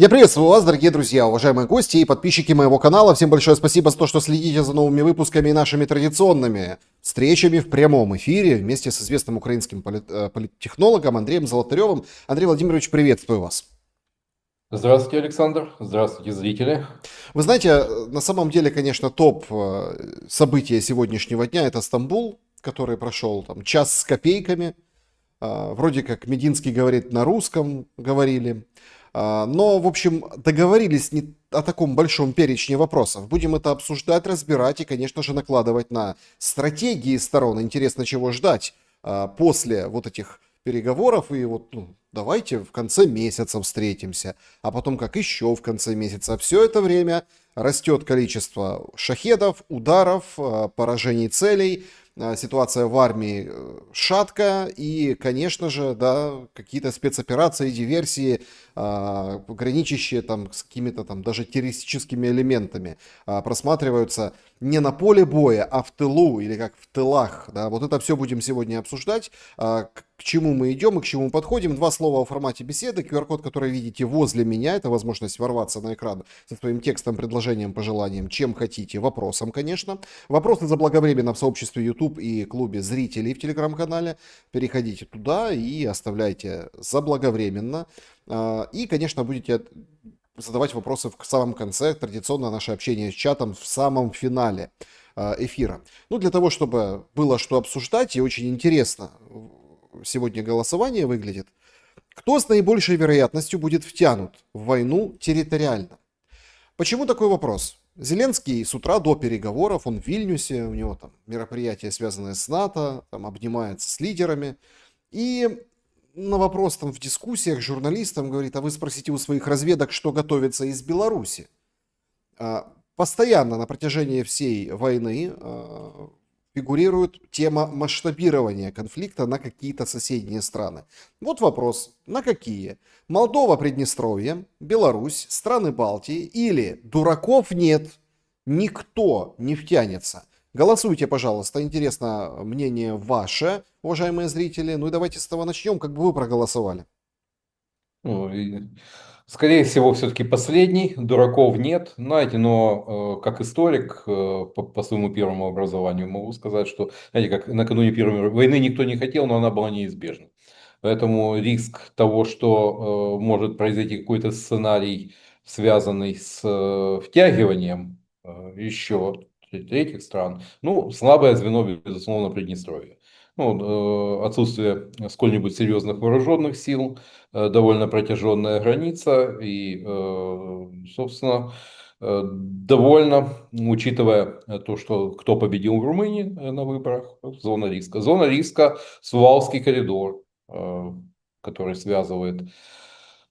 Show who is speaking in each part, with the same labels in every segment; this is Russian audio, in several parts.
Speaker 1: Я приветствую вас, дорогие друзья, уважаемые гости и подписчики моего канала. Всем большое спасибо за то, что следите за новыми выпусками и нашими традиционными встречами в прямом эфире вместе с известным украинским политтехнологом Андреем Золотаревым. Андрей Владимирович, приветствую вас.
Speaker 2: Здравствуйте, Александр. Здравствуйте, зрители.
Speaker 1: Вы знаете, на самом деле, конечно, топ события сегодняшнего дня — это Стамбул, который прошел там час с копейками. Вроде как Мединский говорит на русском, говорили. Но, в общем, договорились не о таком большом перечне вопросов. Будем это обсуждать, разбирать и, конечно же, накладывать на стратегии сторон. Интересно, чего ждать после вот этих переговоров. И вот, давайте в конце месяца встретимся. А потом как еще в конце месяца. Все это время растет количество шахедов, ударов, поражений целей. Ситуация в армии шаткая, и, конечно же, да, какие-то спецоперации, диверсии, граничащие там с какими-то там даже террористическими элементами, просматриваются не на поле боя, а в тылу или как в тылах. Да. Вот это все будем сегодня обсуждать. К чему мы идем и к чему подходим. Два слова о формате беседы. QR-код, который видите возле меня, это возможность ворваться на экран со своим текстом, предложением, пожеланием, чем хотите, вопросом, конечно. Вопросы заблаговременно в сообществе YouTube и клубе зрителей в телеграм-канале. Переходите туда и оставляйте заблаговременно. И, конечно, будете задавать вопросы в самом конце. Традиционно наше общение с чатом в самом финале эфира. Ну, для того, чтобы было что обсуждать, и очень интересно сегодня голосование выглядит. Кто с наибольшей вероятностью будет втянут в войну территориально? Почему такой вопрос? Зеленский с утра до переговоров, он в Вильнюсе, у него там мероприятия, связанные с НАТО, там обнимается с лидерами. И на вопрос там в дискуссиях журналистам говорит: а вы спросите у своих разведок, что готовится из Беларуси. Постоянно на протяжении всей войны фигурирует тема масштабирования конфликта на какие-то соседние страны. Вот вопрос: на какие? Молдова, Приднестровье, Беларусь, страны Балтии или дураков нет, никто не втянется? Голосуйте, пожалуйста, интересно мнение ваше, уважаемые зрители. Ну и давайте с того начнем, как бы вы проголосовали.
Speaker 2: Ну, скорее всего, все-таки последний. Дураков нет. Знаете, но как историк по своему первому образованию могу сказать, что, знаете, как накануне Первой мировой войны никто не хотел, но она была неизбежна. Поэтому риск того, что может произойти какой-то сценарий, связанный с втягиванием еще третьих стран, ну, слабое звено, безусловно, Приднестровье. Ну, отсутствие сколь-нибудь серьезных вооруженных сил, довольно протяженная граница и, собственно, довольно, учитывая то, что кто победил в Румынии на выборах, зона риска. Зона риска — Сувалский коридор, который связывает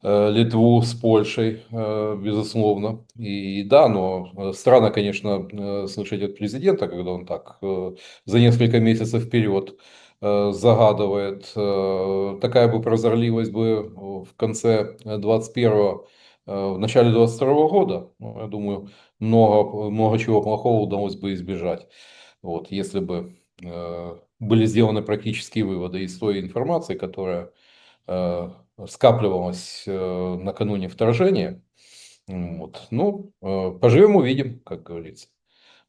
Speaker 2: Литву с Польшей, безусловно. И да, но странно, конечно, слышать от президента, когда он так за несколько месяцев вперед загадывает. Такая бы прозорливость бы в конце 21-го, в начале 22-го года, ну, я думаю, много чего плохого удалось бы избежать. Вот, если бы были сделаны практические выводы из той информации, которая скапливалась накануне вторжения. Вот. Ну, поживем, увидим, как говорится.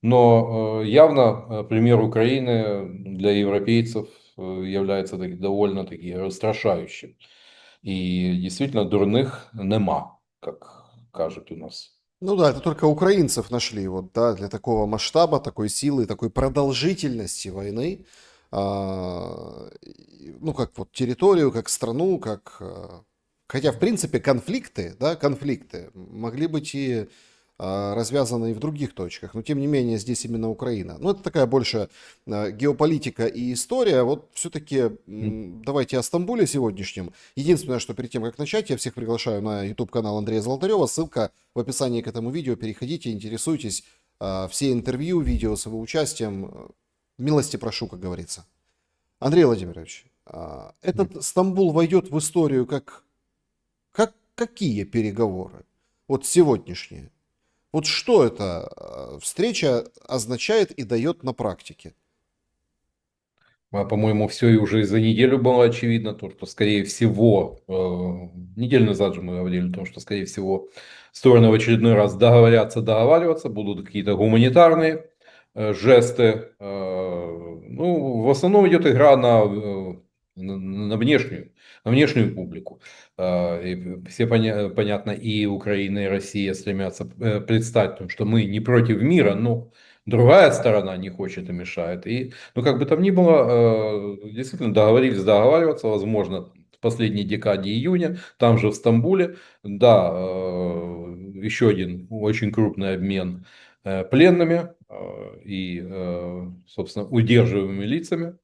Speaker 2: Но явно пример Украины для европейцев является довольно-таки устрашающим. И действительно дурных нема, как кажут у нас.
Speaker 1: Ну да, это только украинцев нашли вот, да, для такого масштаба, такой силы, такой продолжительности войны. Ну, как вот территорию, как страну, как... Хотя, в принципе, конфликты, да, конфликты могли быть и развязаны и в других точках. Но, тем не менее, здесь именно Украина. Ну, это такая больше геополитика и история. Вот все-таки давайте о Стамбуле сегодняшнем. Единственное, что перед тем, как начать, я всех приглашаю на YouTube-канал Андрея Золотарева. Ссылка в описании к этому видео. Переходите, интересуйтесь. Все интервью, видео с его участием. Милости прошу, как говорится. Андрей Владимирович, этот Стамбул войдет в историю как какие переговоры? Вот сегодняшние. Вот что эта встреча означает и дает на практике?
Speaker 2: По-моему, все и уже за неделю было очевидно, то, что, скорее всего, неделю назад же мы говорили о том, что, скорее всего, стороны в очередной раз договариваться, будут какие-то гуманитарные жесты. Ну, в основном идет игра на внешнюю публику. И все понятно, и Украина, и Россия стремятся представить, что мы не против мира, но другая сторона не хочет и мешает. И, ну, как бы там ни было, действительно договорились договариваться, возможно, в последней декаде июня, там же в Стамбуле, да, еще один очень крупный обмен пленными и, собственно, удерживаемыми лицами.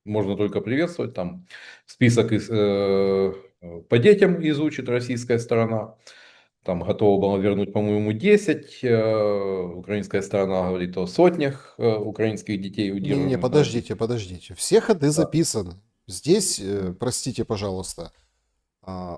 Speaker 2: Можно только приветствовать. Там список по детям изучит российская сторона. Там готова была вернуть, по-моему, 10. Украинская сторона говорит о сотнях украинских детей,
Speaker 1: Не-не-не,
Speaker 2: удерживаемых.
Speaker 1: подождите. Все ходы
Speaker 2: Да.
Speaker 1: записаны. Здесь, простите, пожалуйста,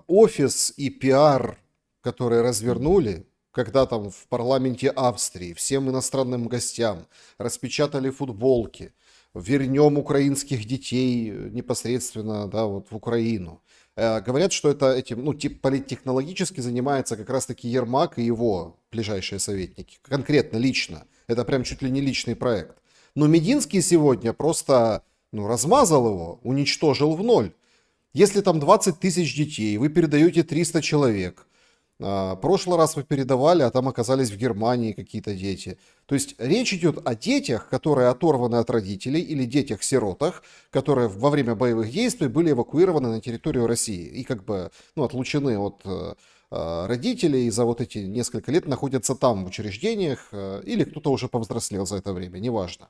Speaker 1: офис и пиар, которые развернули, когда там в парламенте Австрии всем иностранным гостям распечатали футболки, вернем украинских детей непосредственно, да, вот в Украину. Говорят, что это этим, ну, типа политтехнологически занимается как раз-таки Ермак и его ближайшие советники. Конкретно, лично. Это прям чуть ли не личный проект. Но Мединский сегодня просто, ну, размазал его, уничтожил в ноль. Если там 20 тысяч детей, вы передаете 300 человек. Прошлый раз вы передавали, а там оказались в Германии какие-то дети. То есть речь идет о детях, которые оторваны от родителей, или детях-сиротах, которые во время боевых действий были эвакуированы на территорию России и как бы, ну, отлучены от родителей и за вот эти несколько лет находятся там в учреждениях, или кто-то уже повзрослел за это время, неважно.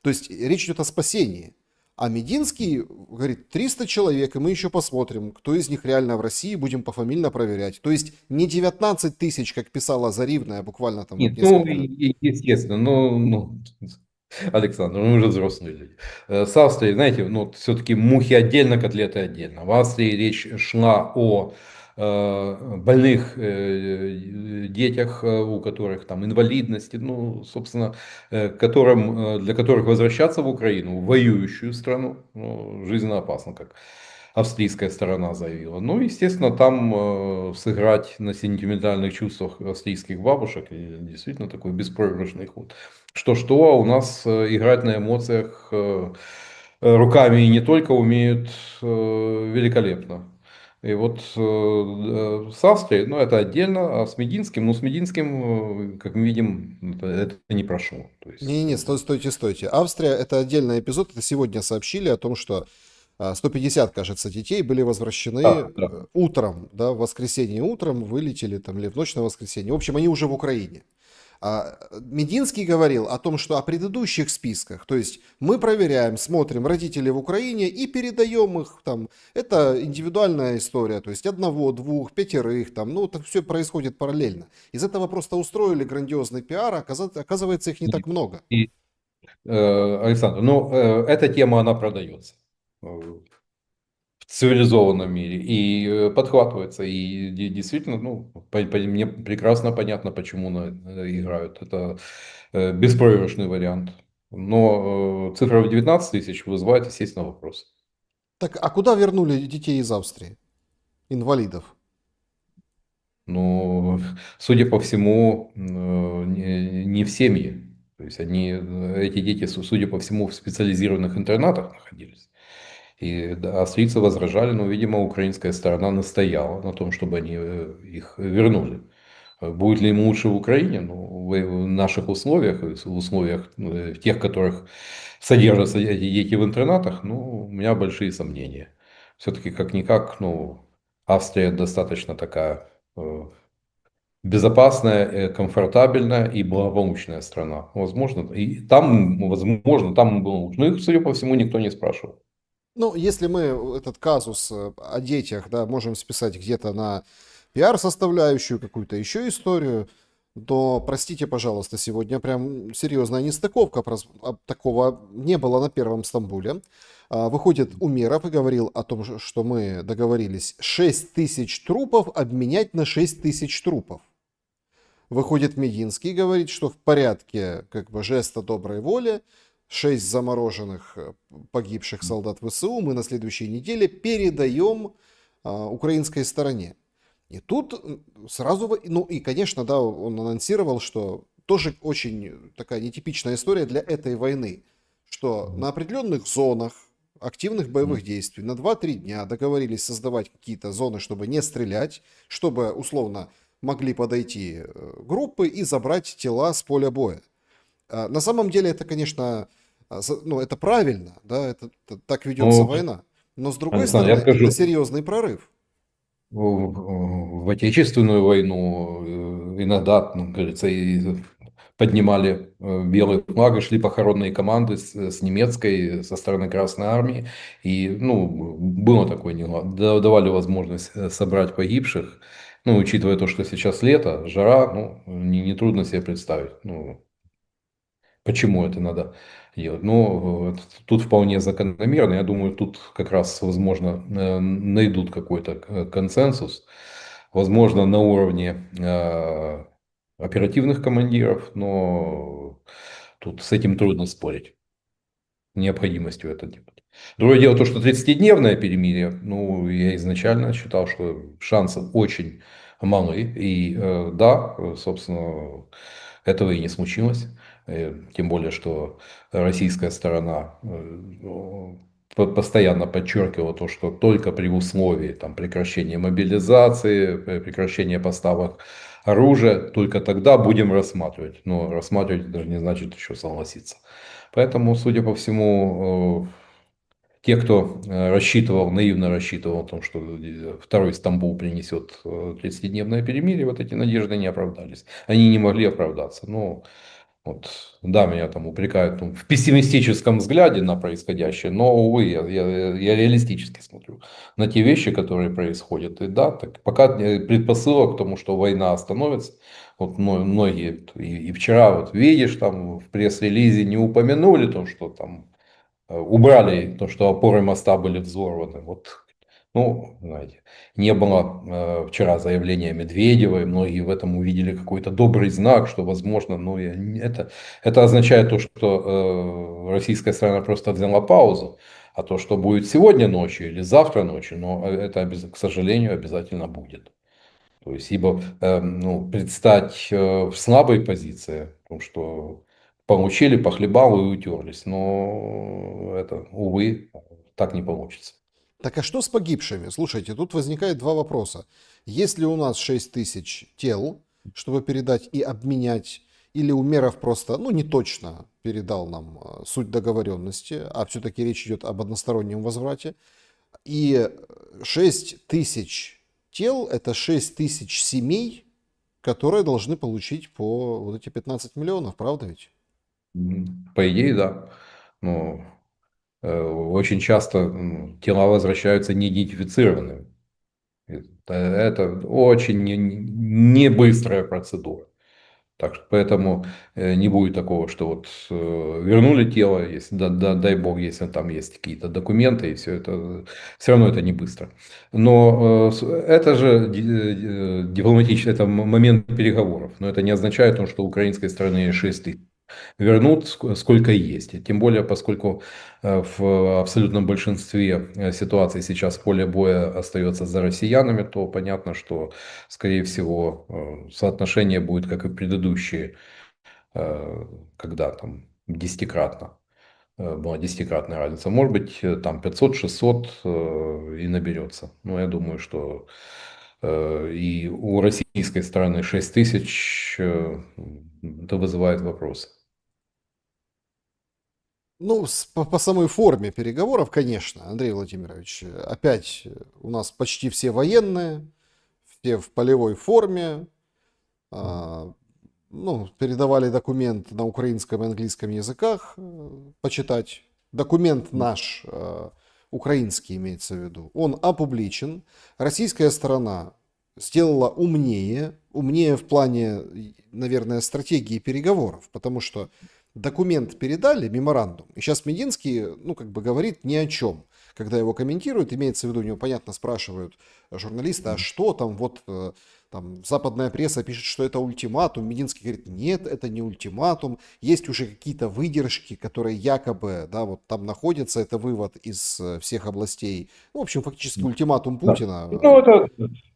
Speaker 1: То есть речь идет о спасении. А Мединский говорит, 300 человек, и мы еще посмотрим, кто из них реально в России, будем пофамильно проверять. То есть не 19 тысяч, как писала Заривная буквально там вот
Speaker 2: Нет, ну,
Speaker 1: несколько...
Speaker 2: естественно, Александр, мы уже взрослые люди. С Австрией, знаете, ну, все-таки мухи отдельно, котлеты отдельно. В Австрии речь шла о больных детях, у которых там инвалидности, ну, собственно, для которых возвращаться в Украину, в воюющую страну, ну, жизненно опасно, как австрийская сторона заявила. Ну, естественно, там сыграть на сентиментальных чувствах австрийских бабушек действительно такой беспроигрышный ход. Что-что, а у нас играть на эмоциях руками и не только умеют великолепно. И вот с Австрией, ну, это отдельно, а с Мединским, ну, с Мединским, как мы видим, это не прошло. То есть,
Speaker 1: Не-не-не, стойте. Австрия это отдельный эпизод. Это сегодня сообщили о том, что 150, кажется, детей были возвращены
Speaker 2: да.
Speaker 1: утром, да, в воскресенье утром, вылетели там или в ночь на воскресенье. В общем, они уже в Украине. Мединский говорил о том, что о предыдущих списках, то есть мы проверяем, смотрим родителей в Украине и передаем их там. Это индивидуальная история, то есть одного, двух, пятерых, там, ну, это все происходит параллельно. Из этого просто устроили грандиозный пиар, а оказывается, их не так много.
Speaker 2: И, Александр, ну, эта тема, она продается в цивилизованном мире и подхватывается. И действительно, ну, мне прекрасно понятно, почему играют. Это беспроигрышный вариант. Но цифра в 19 тысяч вызывает, естественно, вопрос.
Speaker 1: Так, а куда вернули детей из Австрии, инвалидов?
Speaker 2: Но, судя по всему, не в семьи. То есть эти дети, судя по всему, в специализированных интернатах находились. И да, австрийцы возражали, но, видимо, украинская сторона настояла на том, чтобы они их вернули. Будет ли им лучше в Украине? Ну, в наших условиях, в условиях в тех, в которых содержатся эти дети в интернатах, ну, у меня большие сомнения. Все-таки как-никак, ну, Австрия достаточно такая безопасная, комфортабельная и благополучная страна. Возможно, и там, возможно, там было лучше. Но их, судя по всему, никто не спрашивал.
Speaker 1: Ну, если мы этот казус о детях, да, можем списать где-то на пиар-составляющую, какую-то еще историю, то, простите, пожалуйста, сегодня прям серьезная нестыковка, такого не было на первом Стамбуле. Выходит Умеров и говорил о том, что мы договорились 6 тысяч трупов обменять на 6 тысяч трупов. Выходит Мединский и говорит, что в порядке как бы жеста доброй воли 6 замороженных погибших солдат ВСУ мы на следующей неделе передаем украинской стороне. И тут сразу, ну и, конечно, да, он анонсировал, что тоже очень такая нетипичная история для этой войны, что на определенных зонах активных боевых действий на 2-3 дня договорились создавать какие-то зоны, чтобы не стрелять, чтобы условно могли подойти группы и забрать тела с поля боя. На самом деле это, конечно, ну, это правильно, да, так ведется
Speaker 2: Ну,
Speaker 1: война. Но с другой
Speaker 2: Александр, я
Speaker 1: стороны, это
Speaker 2: скажу,
Speaker 1: серьезный прорыв.
Speaker 2: в Отечественную войну иногда, ну, как говорится, и поднимали белый флаг и шли похоронные команды с немецкой, со стороны Красной Армии. И, ну, было такое дело. Давали возможность собрать погибших. Ну, учитывая то, что сейчас лето, жара, ну, нетрудно себе представить. Ну, почему это надо делать? Ну, тут вполне закономерно. Я думаю, тут как раз, возможно, найдут какой-то консенсус. Возможно, на уровне оперативных командиров, но тут с этим трудно спорить. Необходимостью это делать. Другое дело то, что 30-дневное перемирие, ну, я изначально считал, что шансы очень малы. И да, собственно, этого и не случилось. Тем более, что российская сторона постоянно подчеркивала то, что только при условии там, прекращения мобилизации, прекращения поставок оружия, только тогда будем рассматривать. Но рассматривать даже не значит еще согласиться. Поэтому, судя по всему, те, кто рассчитывал, наивно рассчитывал о том, что второй Стамбул принесет 30-дневное перемирие, вот эти надежды не оправдались. Они не могли оправдаться. Но вот, да, меня там упрекают в пессимистическом взгляде на происходящее, но, увы, я реалистически смотрю на те вещи, которые происходят. И да, так, пока предпосылок к тому, что война остановится, вот многие, и вчера вот видишь, там в пресс-релизе не упомянули то, что там убрали то, что опоры моста были взорваны. Вот, ну, знаете, не было вчера заявления Медведева, и многие в этом увидели какой-то добрый знак, что, возможно, ну, это означает то, что российская сторона просто взяла паузу, а то, что будет сегодня ночью или завтра ночью, но это, к сожалению, обязательно будет. То есть, ибо ну, предстать в слабой позиции, потому что получили, похлебал и утерлись. Но это, увы, так не получится.
Speaker 1: Так а что с погибшими? Слушайте, тут возникает два вопроса. Есть ли у нас 6 тысяч тел, чтобы передать и обменять, или Умеров просто, ну не точно передал нам суть договоренности, а все-таки речь идет об одностороннем возврате. И 6 тысяч тел – это 6 тысяч семей, которые должны получить по вот эти 15 миллионов, правда ведь?
Speaker 2: По идее, да. Но очень часто тела возвращаются неидентифицированными. Это очень не быстрая процедура. Так что поэтому не будет такого, что вот вернули тело, если, дай бог, если там есть какие-то документы, и все равно это не быстро. Но это же дипломатический, это момент переговоров. Но это не означает, что у украинской стороны 6 тысяч вернут сколько есть. И тем более, поскольку в абсолютном большинстве ситуаций сейчас поле боя остается за россиянами, то понятно, что, скорее всего, соотношение будет, как и предыдущие, когда там десятикратно была десятикратная разница. Может быть, там 500-600 и наберется. Но я думаю, что и у российской стороны 6 тысяч это вызывает вопросы.
Speaker 1: Ну, по самой форме переговоров, конечно, Андрей Владимирович, опять у нас почти все военные, все в полевой форме, ну, передавали документ на украинском и английском языках почитать. Документ наш, украинский имеется в виду, он опубличен. Российская сторона сделала умнее в плане, наверное, стратегии переговоров, потому что документ передали, меморандум, и сейчас Мединский, ну, как бы говорит ни о чем. когда его комментируют, имеется в виду, у него, понятно, спрашивают журналисты, а что там, вот там западная пресса пишет, что это ультиматум, Мединский говорит, нет, это не ультиматум, есть уже какие-то выдержки, которые якобы, да, вот там находятся, это вывод из всех областей, ну, в общем, фактически ультиматум
Speaker 2: Да.
Speaker 1: Путина,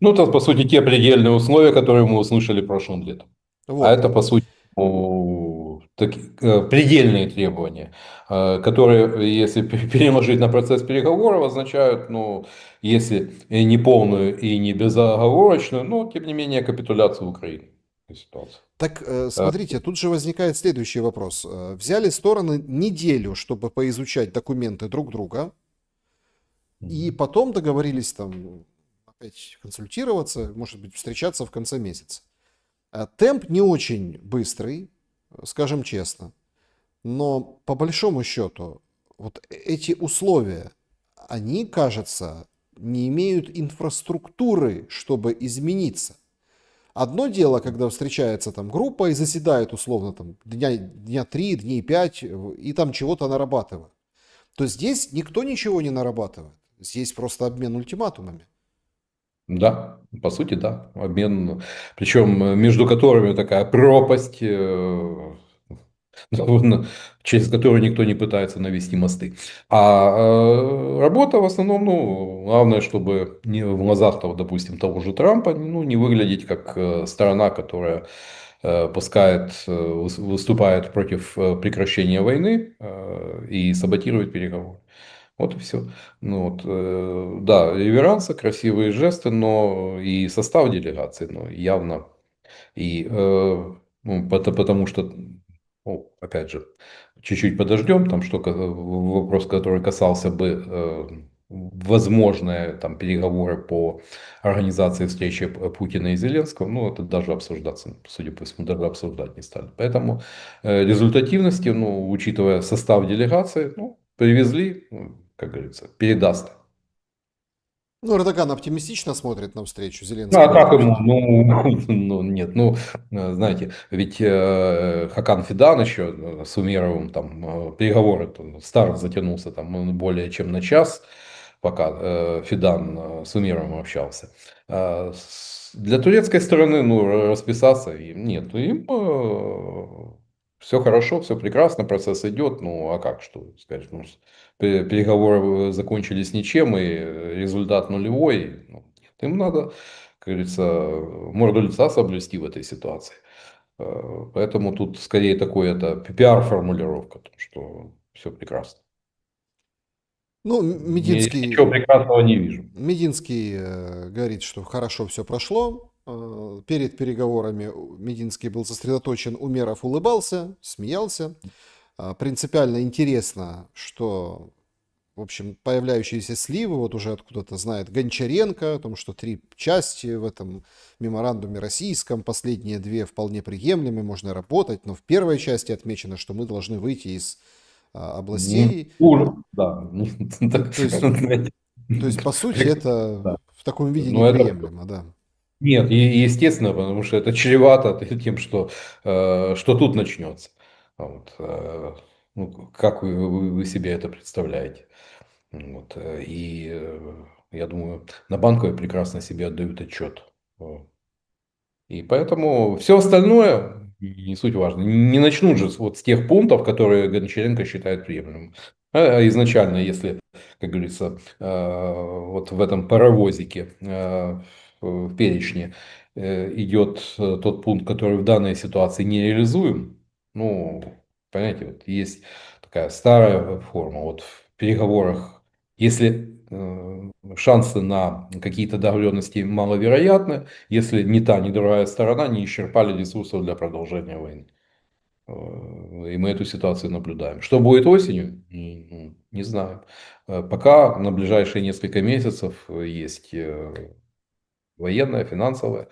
Speaker 2: Ну, это, по сути, те предельные условия, которые мы услышали прошлым летом. А
Speaker 1: вот.
Speaker 2: это, по сути, предельные требования, которые, если переложить на процесс переговоров, означают, ну, если не полную и не безоговорочную, но, тем не менее, капитуляцию Украины в этой ситуации.
Speaker 1: Так,
Speaker 2: Э,
Speaker 1: смотрите, тут же возникает следующий вопрос. Взяли стороны неделю, чтобы поизучать документы друг друга, и потом договорились там опять консультироваться, может быть, встречаться в конце месяца. Темп не очень быстрый, скажем честно, но по большому счету вот эти условия, они, кажется, не имеют инфраструктуры, чтобы измениться. Одно дело, когда встречается там группа и заседает условно там дня 3, дней 5 и там чего-то нарабатывают. То здесь никто ничего не нарабатывает. Здесь просто обмен ультиматумами.
Speaker 2: Да, по сути, да. Обмен, причем между которыми такая пропасть, через которую никто не пытается навести мосты. А работа в основном, ну, главное, чтобы не в глазах того, допустим, того же Трампа, ну, не выглядеть как сторона, которая пускает, выступает против прекращения войны и саботирует переговоры. Вот и все. Ну, вот, да, реверансы, красивые жесты, но и состав делегации, ну, явно. И ну, потому что, ну, опять же, чуть-чуть подождем, там что вопрос, который касался бы возможные там переговоры по организации встречи Путина и Зеленского, ну, это даже обсуждаться, судя по всему, даже обсуждать не стали. Поэтому результативности, ну, учитывая состав делегации, ну, привезли, ну, как говорится, передаст.
Speaker 1: Ну, Эрдоган оптимистично смотрит на встречу,
Speaker 2: Ну,
Speaker 1: Зеленский
Speaker 2: а как
Speaker 1: вроде
Speaker 2: ему?
Speaker 1: нет.
Speaker 2: Ну, нет, ну, знаете, ведь Хакан Фидан еще с Умеровым там переговоры, старт затянулся там более чем на час, пока Фидан с Умеровым общался. Для турецкой стороны, ну, расписаться им нет, им все хорошо, все прекрасно, процесс идет, ну, а как, что сказать, ну, переговоры закончились ничем, и результат нулевой, ну, нет, им надо, как говорится, морду лица соблюсти в этой ситуации. Поэтому тут скорее такой это пиар-формулировка, что все прекрасно.
Speaker 1: Ну,
Speaker 2: Ничего
Speaker 1: Мединский,
Speaker 2: прекрасного не вижу.
Speaker 1: Мединский говорит, что хорошо все прошло. Перед переговорами Мединский был сосредоточен, Умеров улыбался, смеялся. Принципиально интересно, что, в общем, появляющиеся сливы, вот уже откуда-то знает Гончаренко, о том, что 3 части в этом меморандуме российском, последние 2 вполне приемлемы, можно работать, но в первой части отмечено, что мы должны выйти из областей.
Speaker 2: Да.
Speaker 1: То есть,
Speaker 2: Знаете,
Speaker 1: по сути, это
Speaker 2: да.
Speaker 1: в таком виде
Speaker 2: Но это
Speaker 1: неприемлемо, да.
Speaker 2: нет, естественно, потому что это чревато тем, что тут начнется. Вот, ну, как вы себе это представляете? Вот, я думаю, на Банковой прекрасно себе отдают отчет. И поэтому все остальное не суть важно. Не начнут же вот с тех пунктов, которые Гончаренко считает приемлемым. А изначально, если, как говорится, вот в этом паровозике в перечне идет тот пункт, который в данной ситуации не реализуем, ну, понимаете, вот есть такая старая форма. Вот в переговорах, если шансы на какие-то договоренности маловероятны, если ни та, ни другая сторона не исчерпали ресурсов для продолжения войны. И мы эту ситуацию наблюдаем. Что будет осенью? Не знаю. Пока на ближайшие несколько месяцев есть военная, финансовая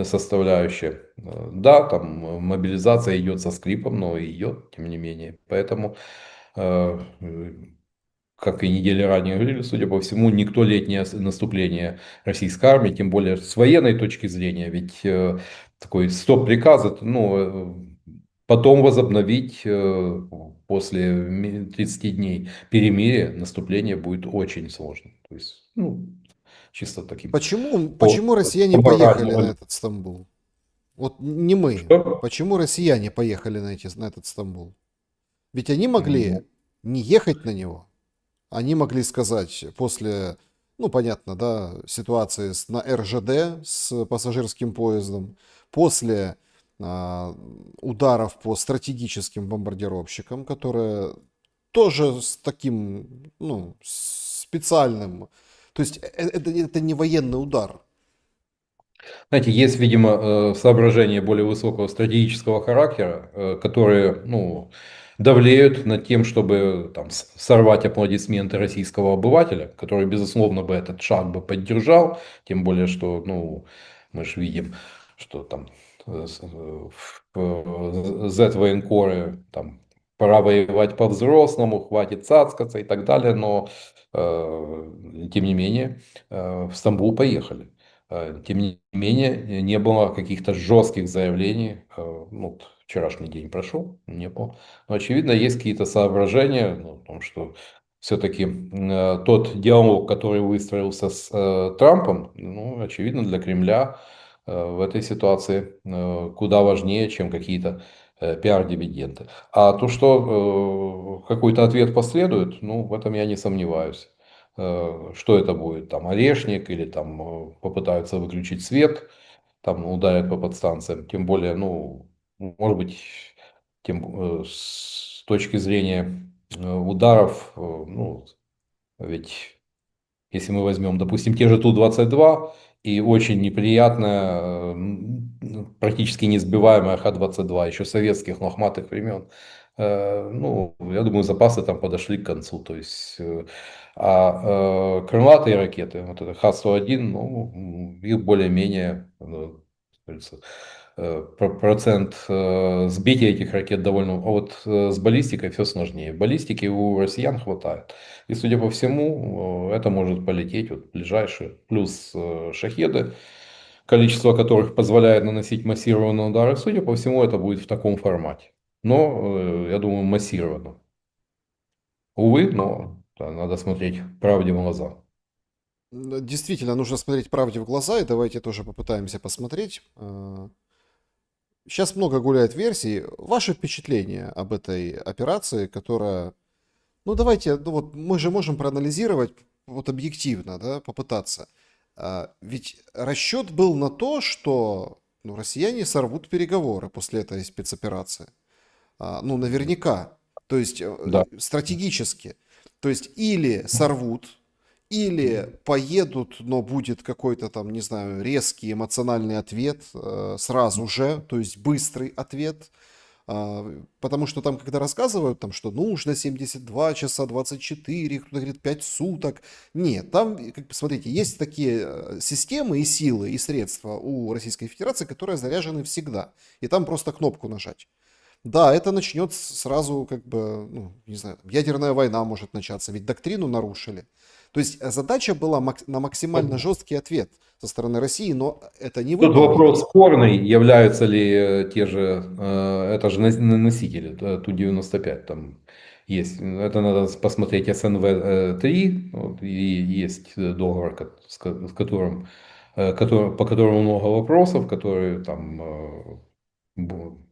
Speaker 2: составляющая. Да, там мобилизация идет со скрипом, но идет, тем не менее. Поэтому э, как и недели ранее говорили, судя по всему, никто летнее наступление российской армии, тем более с военной точки зрения, ведь такой стоп-приказ, ну, потом возобновить после 30 дней перемирия наступление будет очень сложно. То есть, ну, чисто таким
Speaker 1: Почему россияне
Speaker 2: по
Speaker 1: поехали на
Speaker 2: моральному.
Speaker 1: этот Стамбул? Вот не мы.
Speaker 2: Что?
Speaker 1: Почему россияне поехали на этот Стамбул? Ведь они могли
Speaker 2: Ну,
Speaker 1: не ехать на него. Они могли сказать после, ну, понятно, да, ситуации на РЖД с пассажирским поездом, после а, ударов по стратегическим бомбардировщикам, которые тоже с таким, ну, специальным. То есть это не военный удар.
Speaker 2: знаете, есть, видимо, соображения более высокого стратегического характера, которые, ну, давлеют над тем, чтобы там, сорвать аплодисменты российского обывателя, который, безусловно, бы этот шаг бы поддержал, тем более, что, ну, мы же видим, что там Z-военкоры там пора воевать по-взрослому, хватит цацкаться и так далее, но тем не менее в Стамбул поехали. Тем не менее, не было каких-то жестких заявлений. Ну, вот вчерашний день прошел, не было. Но, очевидно, есть какие-то соображения, ну, о том, что все-таки тот диалог, который выстроился с Трампом, ну, очевидно, для Кремля в этой ситуации куда важнее, чем какие-то пиар-дивиденды. А то, что какой-то ответ последует, ну, в этом я не сомневаюсь. Что это будет, там орешник или там попытаются выключить свет, там ударят по подстанциям, тем более, ну, может быть, с точки зрения ударов, ну, ведь если мы возьмем, допустим, те же Ту-22 и очень неприятная, практически несбиваемая Х-22 еще советских лохматых времен, ну, я думаю, запасы там подошли к концу. То есть, крылатые ракеты, вот это Х-101, ну, их более-менее, как говорится, процент сбития этих ракет довольно... А вот с баллистикой все сложнее. Баллистики у россиян хватает. И, судя по всему, это может полететь вот ближайшие. Плюс шахеды, количество которых позволяет наносить массированные удары. Судя по всему, это будет в таком формате. Но, я думаю, массированно. Увы, но да, надо смотреть правде в глаза.
Speaker 1: Действительно, нужно смотреть правде в глаза, и давайте тоже попытаемся посмотреть. Сейчас много гуляет версий. Ваши впечатления об этой операции, которая... Ну, давайте, ну вот мы же можем проанализировать вот объективно, да, попытаться. Ведь расчет был на то, что ну, россияне сорвут переговоры после этой спецоперации. Ну, наверняка. То есть
Speaker 2: Да.
Speaker 1: стратегически. То есть или сорвут, или поедут, но будет какой-то там, не знаю, резкий эмоциональный ответ сразу же, то есть быстрый ответ. Потому что там, когда рассказывают, там, что нужно 72 часа, 24, кто-то говорит 5 суток. Нет, там, как бы, смотрите, есть такие системы и силы, и средства у Российской Федерации, которые заряжены всегда. И там просто кнопку нажать. Да, это начнет сразу, как бы, ну, не знаю, там, ядерная война может начаться, ведь доктрину нарушили. То есть задача была на максимально жесткий ответ со стороны России, но это не
Speaker 2: Тут
Speaker 1: выполнили.
Speaker 2: вопрос спорный, являются ли те же, это же носители Ту-95 там есть. Это надо посмотреть СНВ-3, вот, и есть договор, с которым, по которому много вопросов, который там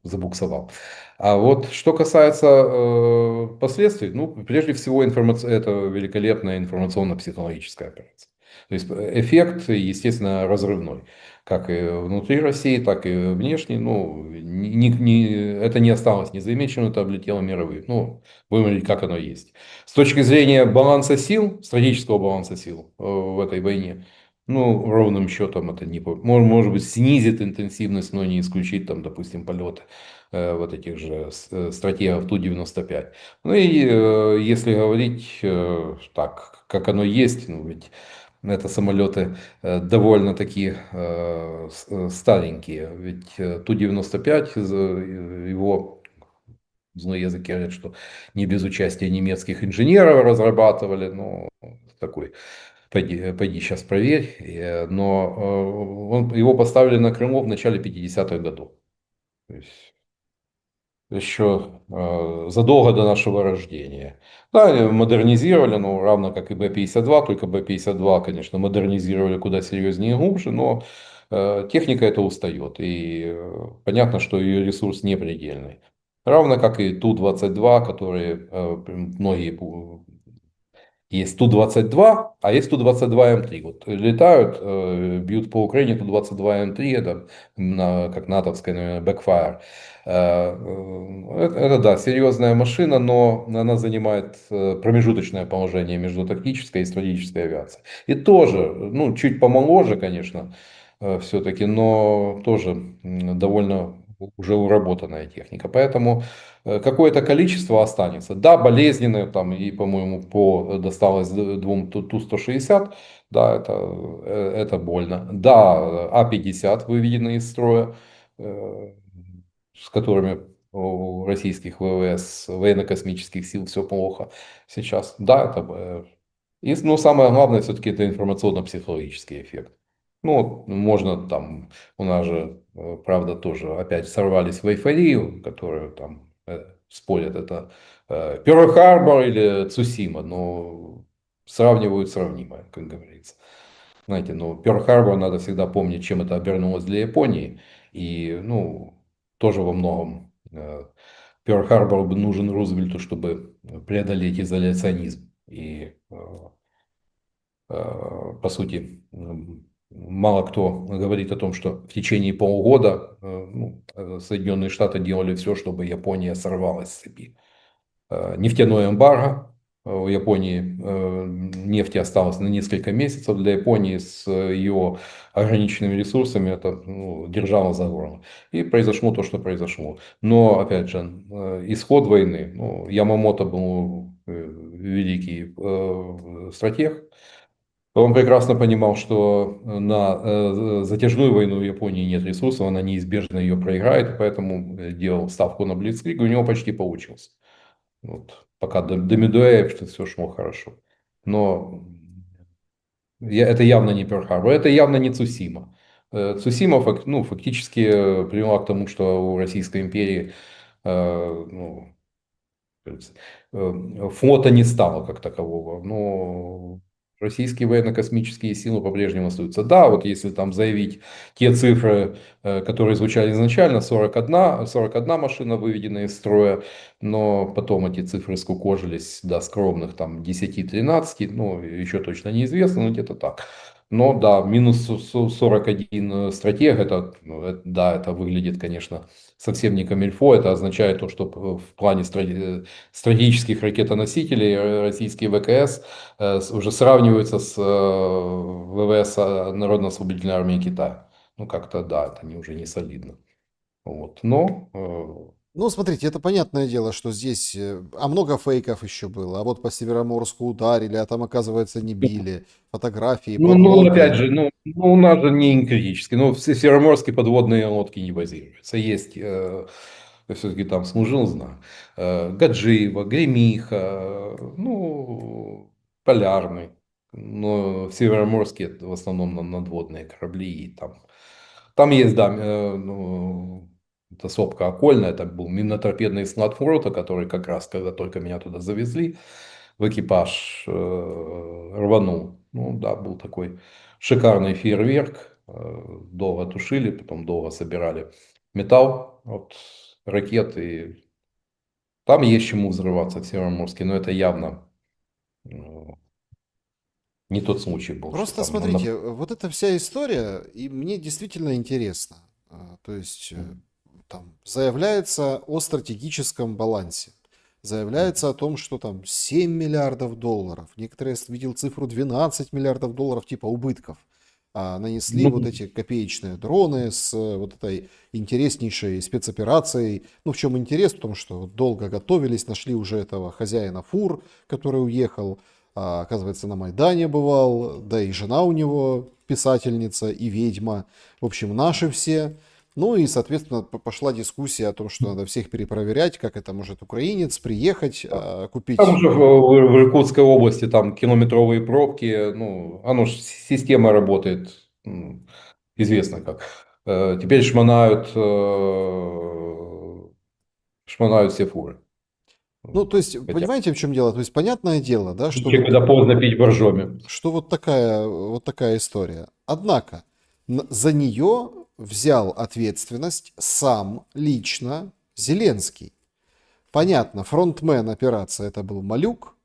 Speaker 2: забуксовал. А вот что касается последствий, ну, прежде всего, это великолепная информационно-психологическая операция. То есть эффект, естественно, разрывной. Как и внутри России, так и внешне. Ну, это не осталось незамеченным, это облетело мировые. Ну, будем говорить, как оно есть. С точки зрения баланса сил, стратегического баланса сил в этой войне, ну, ровным счетом это не... Может быть, снизит интенсивность, но не исключит, там, допустим, полеты вот этих же стратегов Ту-95. Ну и если говорить так, как оно есть, ну ведь это самолеты довольно такие старенькие. Ведь Ту-95, его злой язык говорят, что не без участия немецких инженеров разрабатывали, ну, такой, пойди сейчас проверь. Но его поставили на Крыло в начале 50-х годов. То есть еще задолго до нашего рождения. Да, модернизировали, ну, равно как и Б-52, только Б-52, конечно, модернизировали куда серьезнее и глубже, но техника это устает, и понятно, что ее ресурс не предельный. Равно как и Ту-22, которые многие есть Ту-22, а есть Ту-22М3. Вот летают, бьют по Украине Ту-22М3, это как натовская, наверное, backfire. Это, да, серьезная машина, но она занимает промежуточное положение между тактической и стратегической авиацией. И тоже, ну, чуть помоложе, конечно, все-таки, но тоже довольно уже уработанная техника. Поэтому какое-то количество останется. Да, болезненное, там, и, по-моему, досталось двум Ту-160, да, это больно. Да, А-50 выведены из строя, э, с которыми у российских ВВС, военно-космических сил все плохо сейчас. Да, но самое главное все-таки это информационно-психологический эффект. Ну, вот можно там, у нас же, правда, тоже опять сорвались в эйфорию, которую там спорят, это Перл-Харбор или Цусима, но сравнивают сравнимое, как говорится. Знаете, ну, Перл-Харбор надо всегда помнить, чем это обернулось для Японии, и, ну, тоже во многом Перл-Харбор нужен Рузвельту, чтобы преодолеть изоляционизм и по сути, мало кто говорит о том, что в течение полугода ну, Соединенные Штаты делали все, чтобы Япония сорвалась с цепи. Нефтяное эмбарго. У Японии нефти осталось на несколько месяцев. Для Японии с ее ограниченными ресурсами это, ну, держало за горло. И произошло то, что произошло. Но, опять же, исход войны. Ну, Ямамото был великий стратег. Он прекрасно понимал, что на затяжную войну у Японии нет ресурсов, она неизбежно ее проиграет, и поэтому делал ставку на Блицкриг, и у него почти получилось. Вот. Пока до Медуэев, что все шло хорошо. Но это явно не Перл-Харбор, это явно не Цусима. Цусима ну, фактически привела к тому, что у Российской империи ну, флота не стало как такового, но российские военно-космические силы по-прежнему остаются. Да, вот если там заявить те цифры, которые звучали изначально, 41 машина выведена из строя, но потом эти цифры скукожились до скромных там 10-13, ну, еще точно неизвестно, но где-то так. Но да, минус 41 стратег, да, это выглядит, конечно, совсем не камильфо. Это означает то, что в плане стратегических ракетоносителей российские ВКС уже сравниваются с ВВС Народно-освободительной армии Китая. Ну, как-то, да, это не, уже не солидно. Вот. Но
Speaker 1: Ну, смотрите, это понятное дело, что здесь, много фейков еще было. А вот по Североморску ударили, а там, оказывается, не били. Фотографии,
Speaker 2: опять
Speaker 1: подлоги.
Speaker 2: же, у нас же не критически. Ну, все Североморские подводные лодки не базируются. Есть, я все-таки там служил, знаю. Гаджиево, Гремиха, ну, Полярный. Но Североморские это в основном надводные корабли. И там есть, да, ну, это сопка Окольная, это был миноторпедный склад флота, который как раз, когда только меня туда завезли, в экипаж рванул. Ну да, был такой шикарный фейерверк. Долго тушили, потом долго собирали металл от ракет. И там есть чему взрываться в Североморске, но это явно не тот случай был, что
Speaker 1: Просто
Speaker 2: там
Speaker 1: смотрите, вот эта вся история, и мне действительно интересно. То есть там заявляется о стратегическом балансе. Заявляется о том, что там 7 миллиардов долларов. Некоторые видел цифру 12 миллиардов долларов типа убытков. Нанесли вот
Speaker 2: ну,
Speaker 1: эти копеечные дроны с вот этой интереснейшей спецоперацией. Ну, в чем интерес? В том, что вот долго готовились, нашли уже этого хозяина фур, который уехал. Оказывается, на Майдане бывал, да и жена у него писательница и ведьма. В общем, наши все. Ну и, соответственно, пошла дискуссия о том, что надо всех перепроверять, как это может украинец приехать,
Speaker 2: Там
Speaker 1: купить.
Speaker 2: уже в Иркутской области там километровые пробки, ну, оно ж система работает, известно как. Теперь шмонают шмонают все фуры.
Speaker 1: Ну, то есть,
Speaker 2: Хотя,
Speaker 1: понимаете, в чем дело? То есть, понятное дело, да, что
Speaker 2: случае,
Speaker 1: вот,
Speaker 2: когда поздно пить боржоми.
Speaker 1: вот такая история. Однако, за нее взял ответственность сам лично Зеленский. Понятно, фронтмен операции это был Малюк,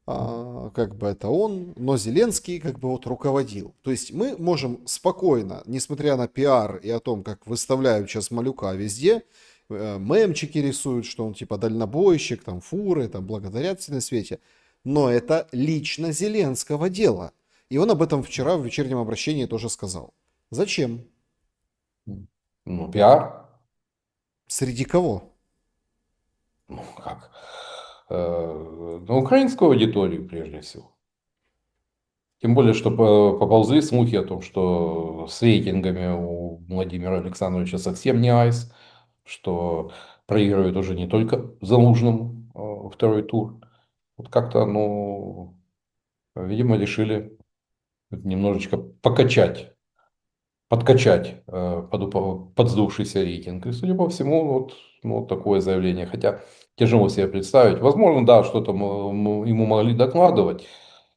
Speaker 1: как бы это он, но Зеленский как бы вот руководил. То есть мы можем спокойно, несмотря на пиар и о том, как выставляют сейчас Малюка везде, мемчики рисуют, что он типа дальнобойщик, там фуры, там благодарят все на свете. Но это лично Зеленского дело. И он об этом вчера в вечернем обращении тоже сказал. Зачем?
Speaker 2: Ну, пиар.
Speaker 1: Среди кого?
Speaker 2: Ну, как? На украинскую аудиторию, прежде всего. Тем более, что поползли слухи о том, что с рейтингами у Владимира Александровича совсем не айс, что проигрывает уже не только Залужному второй тур. Вот как-то, ну, видимо, решили немножечко подкачать подсдувшийся рейтинг. И, судя по всему, вот, ну, вот такое заявление. Хотя тяжело себе представить. Возможно, да, что-то ему могли докладывать,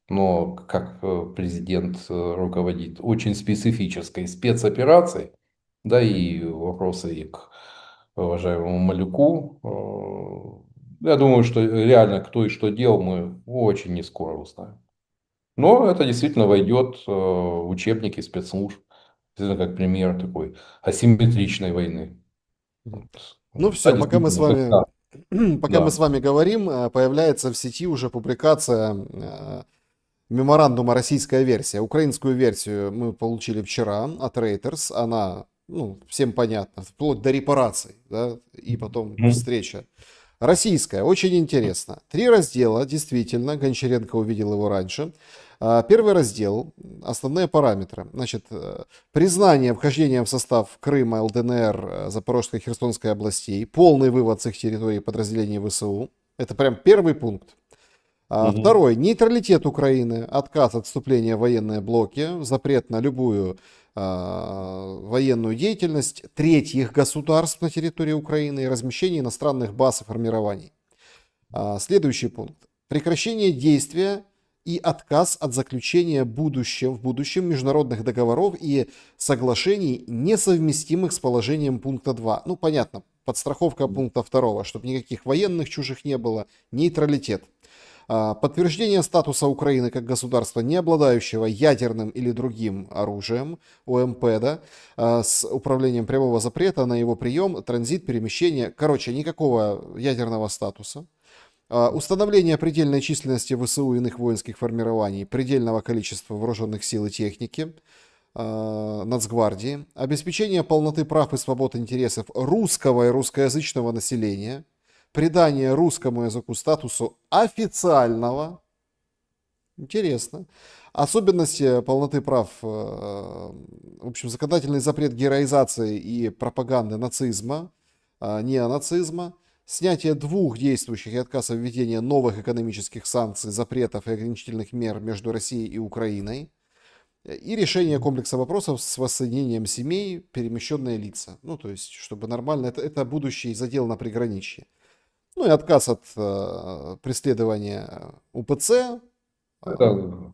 Speaker 2: но как президент руководит очень специфической спецоперацией, да и вопросы и к уважаемому Малюку. Я думаю, что реально кто и что делал, мы очень не скоро узнаем. Но это действительно войдет в учебники спецслужб. Действительно, как пример такой асимметричной войны.
Speaker 1: Мгм.
Speaker 2: Вот.
Speaker 1: Ну
Speaker 2: Да,
Speaker 1: все,
Speaker 2: действительно, когда,
Speaker 1: пока мы
Speaker 2: да.
Speaker 1: с вами говорим, появляется в сети уже публикация меморандума российская версия. Украинскую версию мы получили вчера от Reuters. Она, ну, всем понятна, вплоть до репараций, да, и потом
Speaker 2: Мгм.
Speaker 1: встреча. Российская, очень интересно. 3 раздела, действительно, Гончаренко увидел его раньше. Первый раздел, основные параметры. Значит, признание вхождения в состав Крыма, ЛДНР, Запорожской и Херсонской областей, полный вывод с их территории подразделений ВСУ. Это прям первый пункт.
Speaker 2: Мгм.
Speaker 1: Второй. Нейтралитет Украины, отказ от вступления в военные блоки, запрет на любую военную деятельность третьих государств на территории Украины и размещение иностранных баз и формирований. Следующий пункт. Прекращение действия и отказ от заключения в будущем международных договоров и соглашений, несовместимых с положением пункта 2. Ну, понятно, подстраховка пункта 2, чтобы никаких военных чужих не было, нейтралитет. Подтверждение статуса Украины как государства, не обладающего ядерным или другим оружием, ОМП, да, с управлением прямого запрета на его прием, транзит, перемещение. Короче, никакого ядерного статуса. Установление предельной численности ВСУ и иных воинских формирований, предельного количества вооруженных сил и техники, Нацгвардии, обеспечение полноты прав и свобод интересов русского и русскоязычного населения, придание русскому языку статусу официального, интересно, особенности полноты прав, в общем, законодательный запрет героизации и пропаганды нацизма, неонацизма, снятие двух действующих и отказ от введения новых экономических санкций, запретов и ограничительных мер между Россией и Украиной, и решение комплекса вопросов с воссоединением семей, перемещенные лица. Ну, то есть, чтобы нормально, это будущий задел на приграничье. Ну и отказ от преследования УПЦ.
Speaker 2: Это,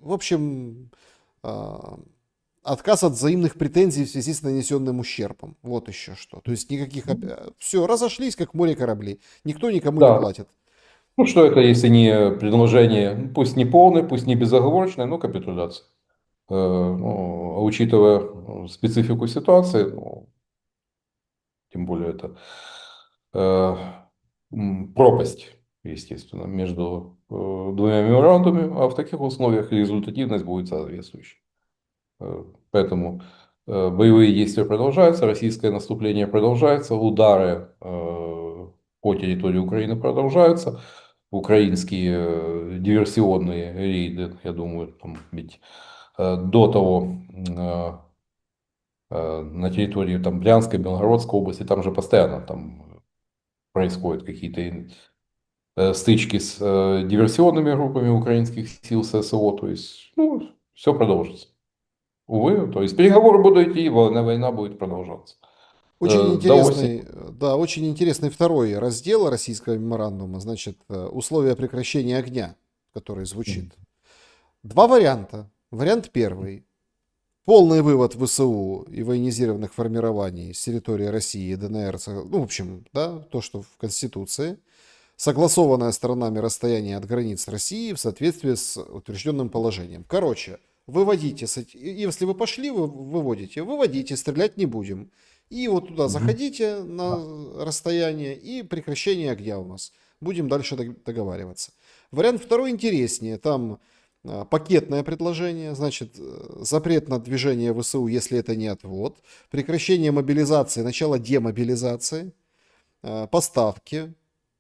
Speaker 1: В общем, отказ от взаимных претензий в связи с нанесенным ущербом. Вот еще что. То есть никаких... Все, разошлись, как в море корабли. Никто никому не
Speaker 2: да.
Speaker 1: платит.
Speaker 2: Ну, что это, если не предложение, ну, пусть не полное, пусть не безоговорочное, но капитуляция. Ну, а учитывая специфику ситуации, ну, тем более это э, пропасть, естественно, между двумя меморандумами, а в таких условиях результативность будет соответствующей. Поэтому боевые действия продолжаются, российское наступление продолжается, удары по территории Украины продолжаются, украинские диверсионные рейды, я думаю, там ведь до того на территории там, Брянской, Белгородской области, там же постоянно там происходят какие-то стычки с диверсионными группами украинских сил ССО, то есть, ну, все продолжится. Увы, то есть переговоры будут идти, война будет продолжаться.
Speaker 1: Очень
Speaker 2: до осени.
Speaker 1: интересный, да, очень интересный второй раздел российского меморандума, значит, условия прекращения огня, который звучит. Два варианта. Вариант первый. Полный вывод ВСУ и военизированных формирований с территории России и ДНР, ну, в общем, да, то, что в Конституции, согласованное сторонами расстояние от границ России в соответствии с утвержденным положением. Короче, выводите, если вы пошли, вы выводите, выводите, стрелять не будем. И вот туда
Speaker 2: Мгм.
Speaker 1: заходите на расстояние и прекращение огня у нас. Будем дальше договариваться. Вариант второй интереснее. Там пакетное предложение, значит, запрет на движение ВСУ, если это не отвод, прекращение мобилизации, начало демобилизации, поставки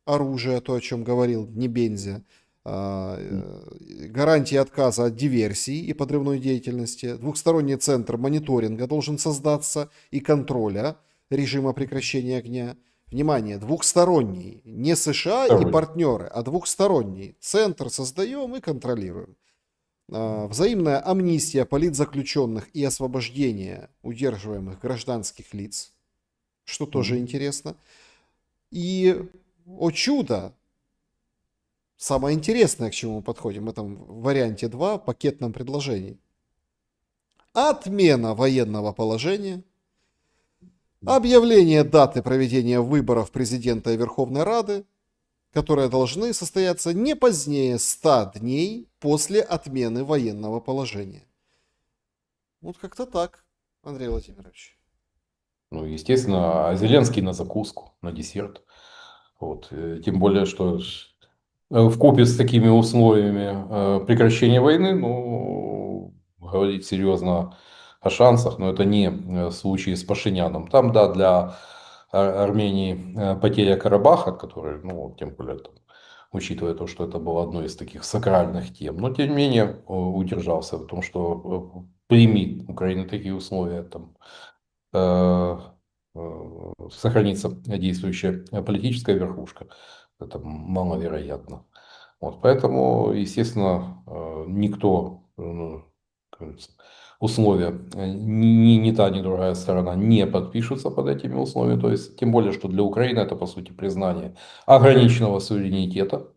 Speaker 1: оружия, то, о чем говорил Небензя, гарантии отказа от диверсии и подрывной деятельности, двухсторонний центр мониторинга должен создаться и контроля режима прекращения огня. Внимание, двухсторонний, не США и
Speaker 2: Второй.
Speaker 1: партнеры, а двухсторонний. Центр создаем и контролируем. Взаимная амнистия политзаключенных и освобождение удерживаемых гражданских лиц, что тоже
Speaker 2: Мгм.
Speaker 1: интересно. И, о чудо, самое интересное, к чему мы подходим в этом варианте 2, пакетном предложении. Отмена военного положения, объявление даты проведения выборов президента и Верховной Рады, которые должны состояться не позднее 100 дней после отмены военного положения. Вот как-то так, Андрей Владимирович.
Speaker 2: Ну, естественно, а Зеленский на закуску, на десерт. Вот. Тем более, что в купе с такими условиями прекращения войны, ну, говорить серьезно о шансах, но это не случай с Пашиняном. Там, да, для Армении потеря Карабаха, который, ну, тем более, там, учитывая то, что это было одной из таких сакральных тем, но тем не менее удержался в том, что примет Украина такие условия, там, э, сохранится действующая политическая верхушка. Это маловероятно. Вот, поэтому, естественно, никто, ну, как говорится, условия, ни та, ни другая сторона не подпишутся под этими условиями. То есть, тем более, что для Украины это, по сути, признание ограниченного суверенитета.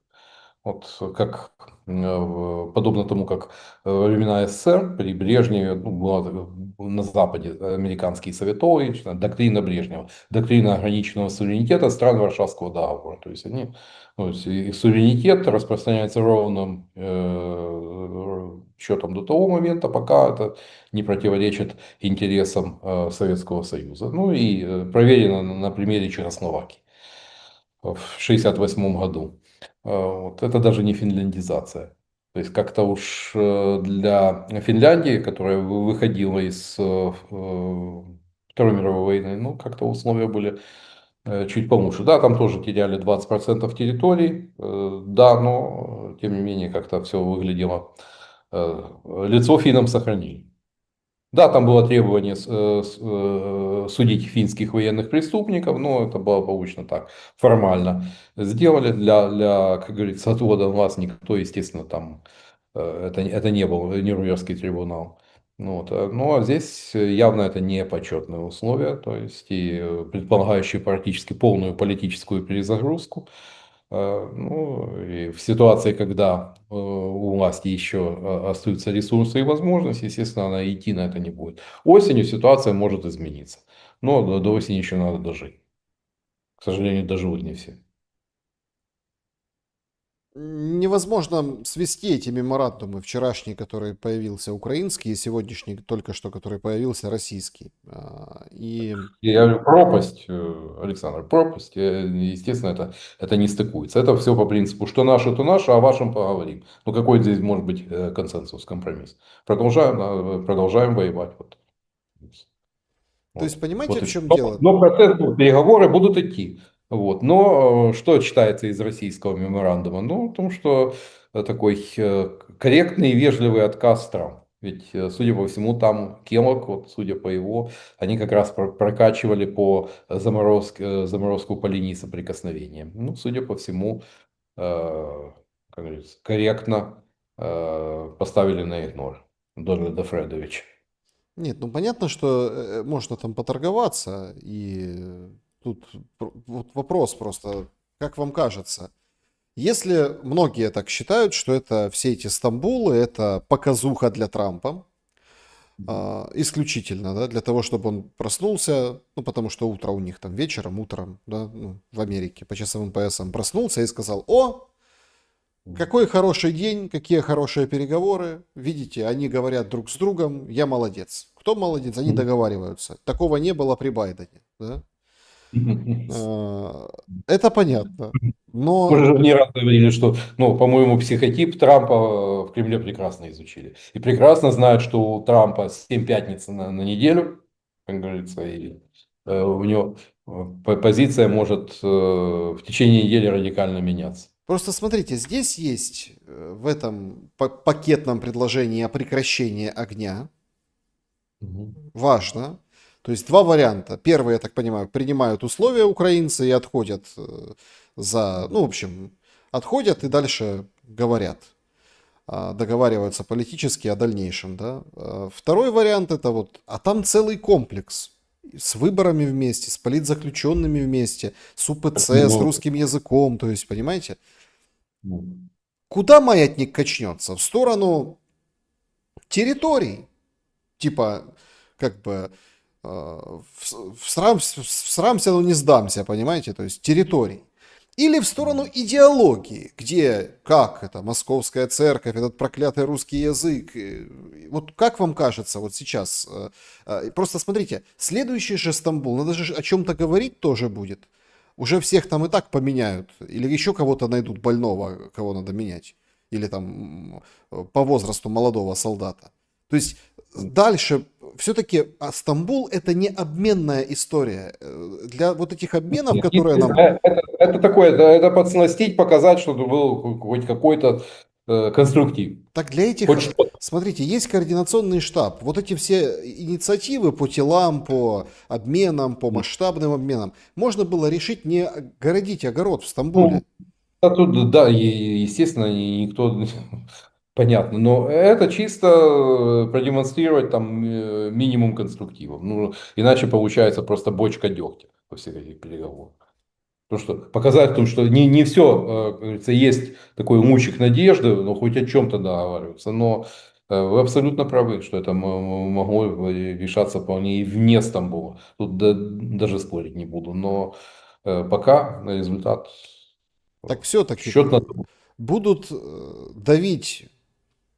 Speaker 2: Вот как подобно тому, как во времена СССР при Брежневе, ну, была на Западе американские советовые, доктрина Брежнева, доктрина ограниченного суверенитета стран Варшавского договора. То есть они, ну, их суверенитет распространяется ровным счетом до того момента, пока это не противоречит интересам Советского Союза. Ну и проверено на примере Чехословакии в 1968 году. Вот. Это даже не финляндизация. То есть как-то уж для Финляндии, которая выходила из Второй мировой войны, ну как-то условия были чуть получше. Да, там тоже теряли 20% территорий, да, но тем не менее как-то все выглядело. Лицо финнам сохранили. Да, там было требование судить финских военных преступников, но это было получено так, формально. Сделали как говорится, отвода глаз никто, естественно, там, это не был Нюрнбергский трибунал. Ну вот. Ну, а здесь явно это не почетные условия, то есть и предполагающие практически полную политическую перезагрузку. Ну, и в ситуации, когда у власти еще остаются ресурсы и возможности, естественно, она идти на это не будет. Осенью ситуация может измениться. Но до осени еще надо дожить. К сожалению, доживут не все.
Speaker 1: Невозможно свести эти меморандумы, вчерашний, который появился украинский, и сегодняшний, только что, который появился российский. И
Speaker 2: Я говорю, пропасть, Александр, пропасть, естественно, это не стыкуется. Это все по принципу, что наше, то наше, а о вашем поговорим. Ну, какой здесь может быть консенсус, компромисс? Продолжаем воевать. Вот.
Speaker 1: то есть
Speaker 2: Вот.
Speaker 1: понимаете,
Speaker 2: Вот
Speaker 1: в
Speaker 2: и всё.
Speaker 1: чем
Speaker 2: Но,
Speaker 1: дело?
Speaker 2: но процесс, переговоры будут идти. Вот. Но что читается из российского меморандума? Ну, о том, что такой корректный и вежливый отказ стран. Ведь, судя по всему, там Кемок, вот, судя по его, они как раз прокачивали по заморозку по линии соприкосновения. Ну, судя по всему, как говорится, корректно поставили на игнор Дональда Фредовича.
Speaker 1: Нет, ну понятно, что можно там поторговаться, и тут вот вопрос просто, как вам кажется, если многие так считают, что это все эти Стамбулы, это показуха для Трампа, исключительно, да, для того, чтобы он проснулся, ну, потому что утро у них там вечером, утром, да, ну, в Америке по часовым поясам проснулся и сказал: о, какой хороший день, какие хорошие переговоры, видите, они говорят друг с другом, я молодец. Кто молодец? Они договариваются. Такого не было при Байдене, да? А, Это понятно,
Speaker 2: Мы
Speaker 1: но
Speaker 2: же не раз говорили, что, ну, по-моему, психотип Трампа в Кремле прекрасно изучили. И прекрасно знают, что у Трампа 7 пятниц на неделю, как говорится, и у него позиция может в течение недели радикально меняться.
Speaker 1: просто смотрите, здесь есть в этом пакетном предложении о прекращении огня,
Speaker 2: Мгм.
Speaker 1: важно. То есть два варианта. Первый, я так понимаю, принимают условия украинцы и отходят ну, в общем, отходят и дальше говорят, договариваются политически о дальнейшем, да. Второй вариант это вот, а там целый комплекс с выборами вместе, с политзаключенными вместе, с УПЦ, с
Speaker 2: Ну,
Speaker 1: русским языком, то есть, понимаете,
Speaker 2: ну,
Speaker 1: куда маятник качнется? В сторону территорий, типа, как бы, всрамся, но не сдамся, понимаете, то есть территорий. Или в сторону идеологии, где, как это, московская церковь, этот проклятый русский язык. Вот как вам кажется вот сейчас? Просто смотрите, следующий же Стамбул, надо же о чем-то говорить тоже будет. Уже всех там и так поменяют. Или еще кого-то найдут больного, кого надо менять. Или там по возрасту молодого солдата. То есть дальше все-таки Стамбул это не обменная история. Для вот этих обменов,
Speaker 2: нет,
Speaker 1: которые нам...
Speaker 2: это такое, это подсластить, показать, что был хоть какой-то конструктив.
Speaker 1: Так для этих,
Speaker 2: Хоть что-то.
Speaker 1: смотрите, есть координационный штаб. Вот эти все инициативы по телам, по обменам, по масштабным обменам, можно было решить не городить огород в
Speaker 2: Ну,
Speaker 1: Стамбуле.
Speaker 2: а тут, да, естественно, никто, понятно, но это чисто продемонстрировать там минимум конструктивов. Ну, иначе получается просто бочка дегтя во всех этих переговорах. Потому что показать в том, что не все, как говорится, есть такой лучик надежды, но хоть о чем-то договариваться. Но вы абсолютно правы, что это могло решаться вполне и вне Стамбула. Тут даже спорить не буду. Но пока результат
Speaker 1: Так все-таки
Speaker 2: счет на...
Speaker 1: будут давить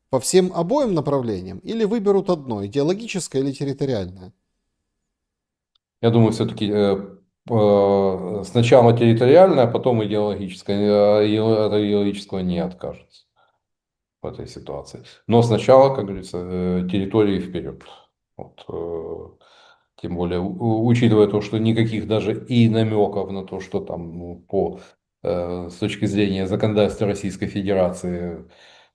Speaker 1: по всем обоим направлениям или выберут одно, идеологическое или территориальное?
Speaker 2: Я думаю, все-таки сначала территориальное, а потом идеологическое. От идеологического не откажется в этой ситуации. Но сначала, как говорится, территории вперед. Вот, тем более, учитывая то, что никаких даже и намеков на то, что там ну, с точки зрения законодательства Российской Федерации,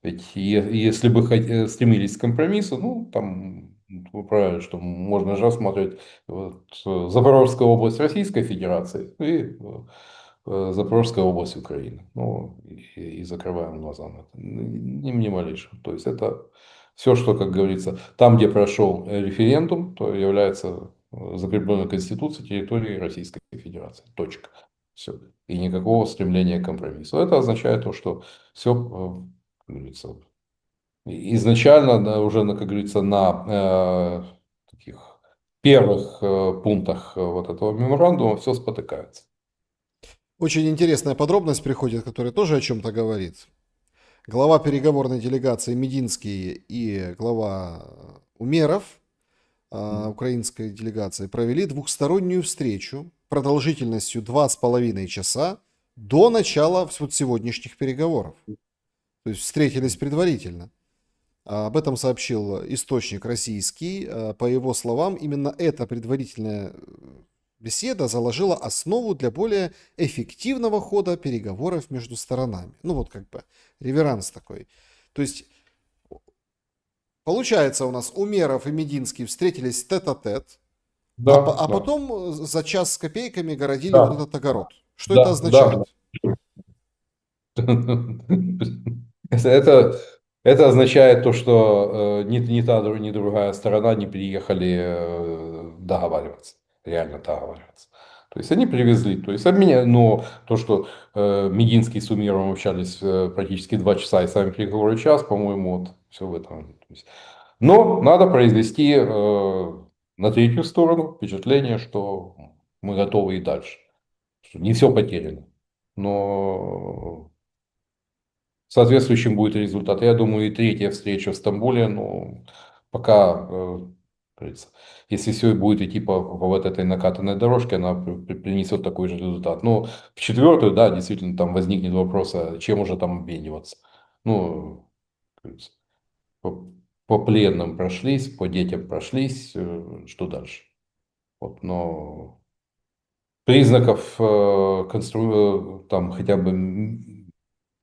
Speaker 2: ведь если бы стремились к компромиссу, ну, там, вы правы, что можно же рассматривать вот, Запорожская область Российской Федерации и Запорожская область Украины. Ну, и закрываем глаза на это. Ни малейшего. То есть это все, что, как говорится, там, где прошел референдум, то является закрепленной Конституцией территории Российской Федерации. Точка. Все. И никакого стремления к компромиссу. Это означает то, что все, как говорится, изначально да, уже, как говорится, на таких первых пунктах вот этого меморандума все спотыкается.
Speaker 1: Очень интересная подробность приходит, которая тоже о чем-то говорит. Глава переговорной делегации Мединский и глава Умеров украинской делегации провели двухстороннюю встречу продолжительностью 2,5 часа до начала вот сегодняшних переговоров. То есть встретились предварительно. Об этом сообщил источник российский. По его словам, именно эта предварительная беседа заложила основу для более эффективного хода переговоров между сторонами. Ну вот как бы реверанс такой. То есть получается у нас Умеров и Мединский встретились тет-а-тет,
Speaker 2: Да,
Speaker 1: а
Speaker 2: да,
Speaker 1: потом за час с копейками городили вот
Speaker 2: да,
Speaker 1: этот огород. Что это
Speaker 2: да, да.
Speaker 1: означает?
Speaker 2: Это Это означает то, что ни та, ни другая сторона не приехали договариваться, реально договариваться. То есть они привезли, то есть обменяли, но то, что Мединский с Умировым общались практически 2 часа и сами переговоры час, по-моему, вот все в этом. То есть, но надо произвести на третью сторону впечатление, что мы готовы и дальше, что не все потеряно. Но соответствующим будет результат. Я думаю, и третья встреча в Стамбуле, ну, пока, как говорится, если все будет идти по вот этой накатанной дорожке, она принесет такой же результат. Но в четвертую, да, действительно, там возникнет вопрос, а чем уже там обмениваться. Ну, как говорится, по, по пленным прошлись, по детям прошлись, что дальше? Вот, но признаков там хотя бы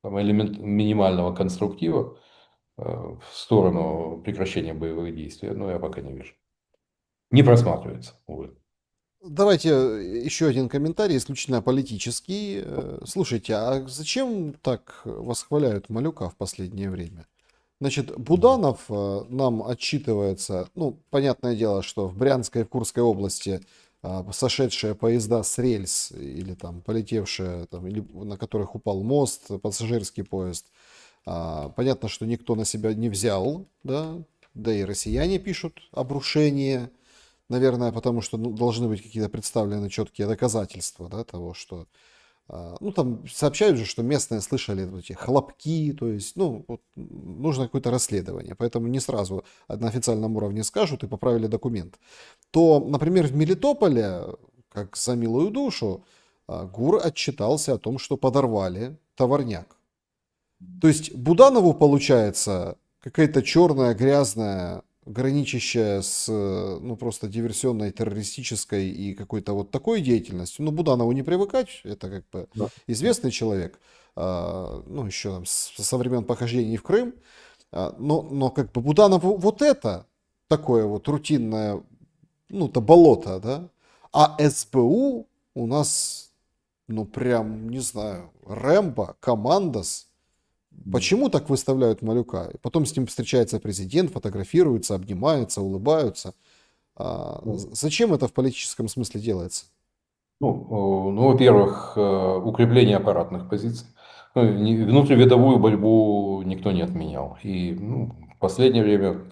Speaker 2: там, минимального конструктива в сторону прекращения боевых действий, но я пока не вижу. Не просматривается, увы.
Speaker 1: Давайте еще один комментарий, исключительно политический. Слушайте, а зачем так восхваляют Малюка в последнее время? Значит, Буданов нам отчитывается, ну, понятное дело, что в Брянской и в Курской области сошедшие поезда с рельс или там полетевшие, там, или на которых упал мост, пассажирский поезд, понятно, что никто на себя не взял, да и россияне пишут обрушение, наверное, потому что ну, должны быть какие-то представлены четкие доказательства, да, того, что ну, там сообщают же, что местные слышали вот эти хлопки, то есть, ну, вот, нужно какое-то расследование, поэтому не сразу на официальном уровне скажут и поправили документ. То, например, в Мелитополе, как за милую душу, ГУР отчитался о том, что подорвали товарняк. То есть Буданову, получается, какая-то черная, грязная, граничащая с, ну, просто диверсионной, террористической и какой-то вот такой деятельностью. Ну, Буданову не привыкать, это как бы
Speaker 2: Да.
Speaker 1: известный человек, ну, еще там со времен похождений в Крым. Но как бы Буданову вот это такое вот рутинное, ну, то болото, да, а СБУ у нас, ну, прям, не знаю, Рэмбо, Командос. Почему так выставляют Малюка? И потом с ним встречается президент, фотографируется, обнимается, улыбаются. Зачем это в политическом смысле делается?
Speaker 2: Ну, во-первых, укрепление аппаратных позиций. Ну, внутривидовую борьбу никто не отменял. И ну, в последнее время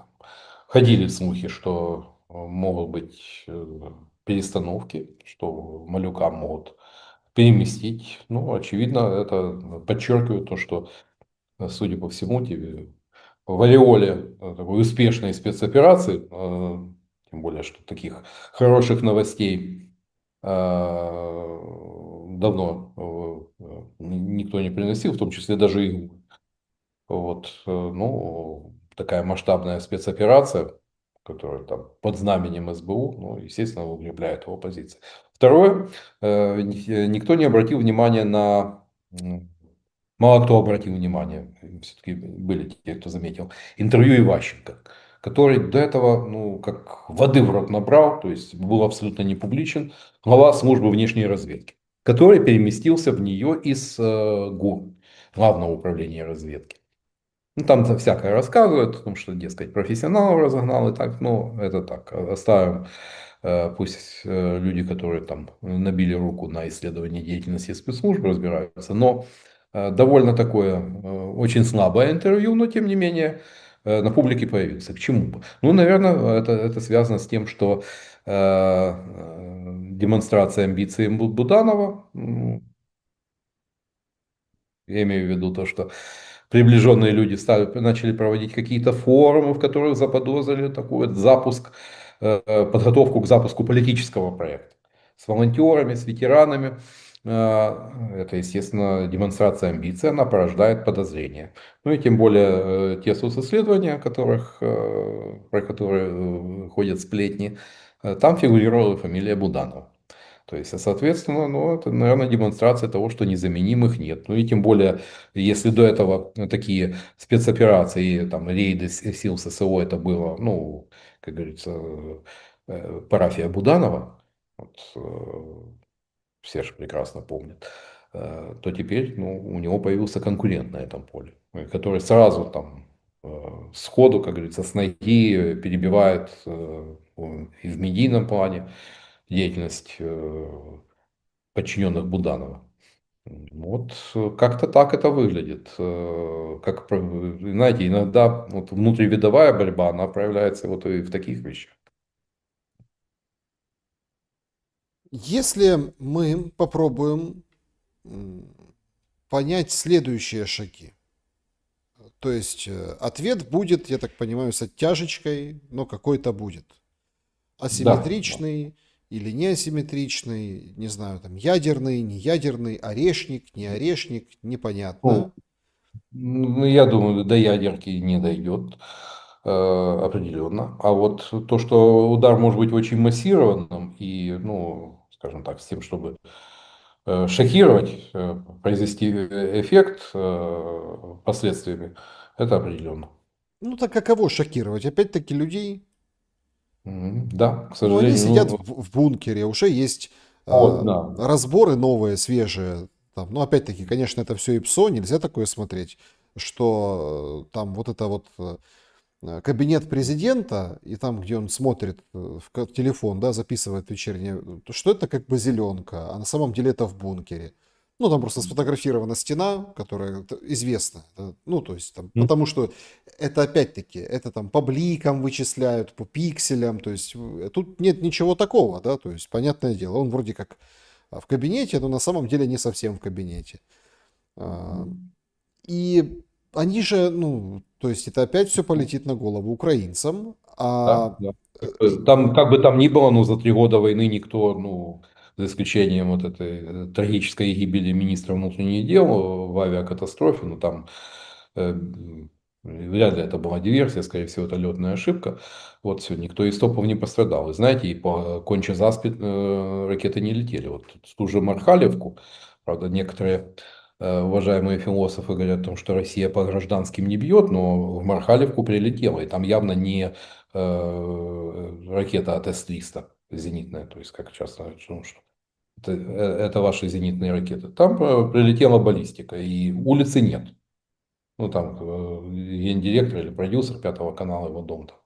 Speaker 2: ходили слухи, что могут быть перестановки, что Малюка могут переместить. Ну, очевидно, это подчеркивает то, что, судя по всему, тебе в ореоле такой успешной спецоперации, тем более, что таких хороших новостей давно никто не приносил, в том числе даже и вот, ну, такая масштабная спецоперация, которая там под знаменем СБУ, ну, естественно, укрепляет его позиции. Второе, никто не обратил внимания на, мало кто обратил внимание, все-таки были те, кто заметил, интервью Иващенко, который до этого, ну, как воды в рот набрал, то есть был абсолютно не публичен, глава службы внешней разведки, который переместился в нее из ГУР, Главного управления разведки. Ну, там всякое рассказывают, о том, что, дескать, профессионалов разогнал и так, ну, это так, оставим, пусть люди, которые там набили руку на исследование деятельности спецслужб, разбираются, но довольно такое, очень слабое интервью, но тем не менее на публике появился. К чему бы? Ну, наверное, это связано с тем, что демонстрация амбиций Буданова, я имею в виду то, что приближенные люди начали проводить какие-то форумы, в которых заподозрили такой вот запуск, подготовку к запуску политического проекта. С волонтерами, с ветеранами. Это, естественно, демонстрация амбиций, она порождает подозрения. Ну и тем более те социсследования, про которые ходят сплетни, там фигурировала фамилия Буданова. То есть, соответственно, ну, это, наверное, демонстрация того, что незаменимых нет. Ну и тем более, если до этого такие спецоперации, там, рейды сил ССО, это было, ну, как говорится, парафия Буданова, вот, все же прекрасно помнят, то теперь, ну, у него появился конкурент на этом поле, который сразу там сходу, как говорится, с ноги перебивает и в медийном плане деятельность подчиненных Буданова. Вот как-то так это выглядит. Знаете, иногда вот внутривидовая борьба, она проявляется вот и в таких вещах.
Speaker 1: Если мы попробуем м, понять следующие шаги, то есть ответ будет, я так понимаю, с оттяжечкой, но какой-то будет.
Speaker 2: Да, да.
Speaker 1: Асимметричный или неасимметричный, не знаю, там ядерный, не ядерный, орешник, не орешник,
Speaker 2: Ну,
Speaker 1: непонятно.
Speaker 2: я думаю, до ядерки не дойдет определенно. А вот то, что удар может быть очень массированным и, ну, скажем так, с тем, чтобы шокировать, произвести эффект последствиями, это определенно.
Speaker 1: Ну так каково шокировать? Опять-таки людей.
Speaker 2: Да, к
Speaker 1: Ну, они
Speaker 2: сожалению,
Speaker 1: сидят
Speaker 2: ну,
Speaker 1: в бункере, уже есть
Speaker 2: вот, да.
Speaker 1: разборы новые, свежие. Там, ну, опять-таки, конечно, это все ИПСО, нельзя такое смотреть, что там вот это вот кабинет президента, и там, где он смотрит в телефон, да, записывает вечернее, то что это как бы зеленка, а на самом деле это в бункере. Ну, там просто сфотографирована стена, которая известна. Ну, то есть, там,
Speaker 2: М,
Speaker 1: потому что это опять-таки, это там по бликам вычисляют, по пикселям, то есть тут нет ничего такого, да, то есть, понятное дело, он вроде как в кабинете, но на самом деле не совсем в кабинете. А, И они же, ну, то есть это опять все полетит на голову украинцам.
Speaker 2: Да, да. Там, как бы там ни было, но за 3 года войны никто, ну, за исключением вот этой трагической гибели министра внутренних дел в авиакатастрофе, ну, там вряд ли это была диверсия, скорее всего, это летная ошибка. Вот все, никто из топов не пострадал. И знаете, и по Конча-Заспе ракеты не летели. Вот в ту же Мархалевку, правда, некоторые уважаемые философы говорят о том, что Россия по гражданским не бьет, но в Мархалевку прилетела, и там явно не ракета от С-300 зенитная, то есть как часто говорят, что это ваши зенитные ракеты. Там прилетела баллистика, и улицы нет. Ну, там гендиректор или продюсер Пятого канала, его дом там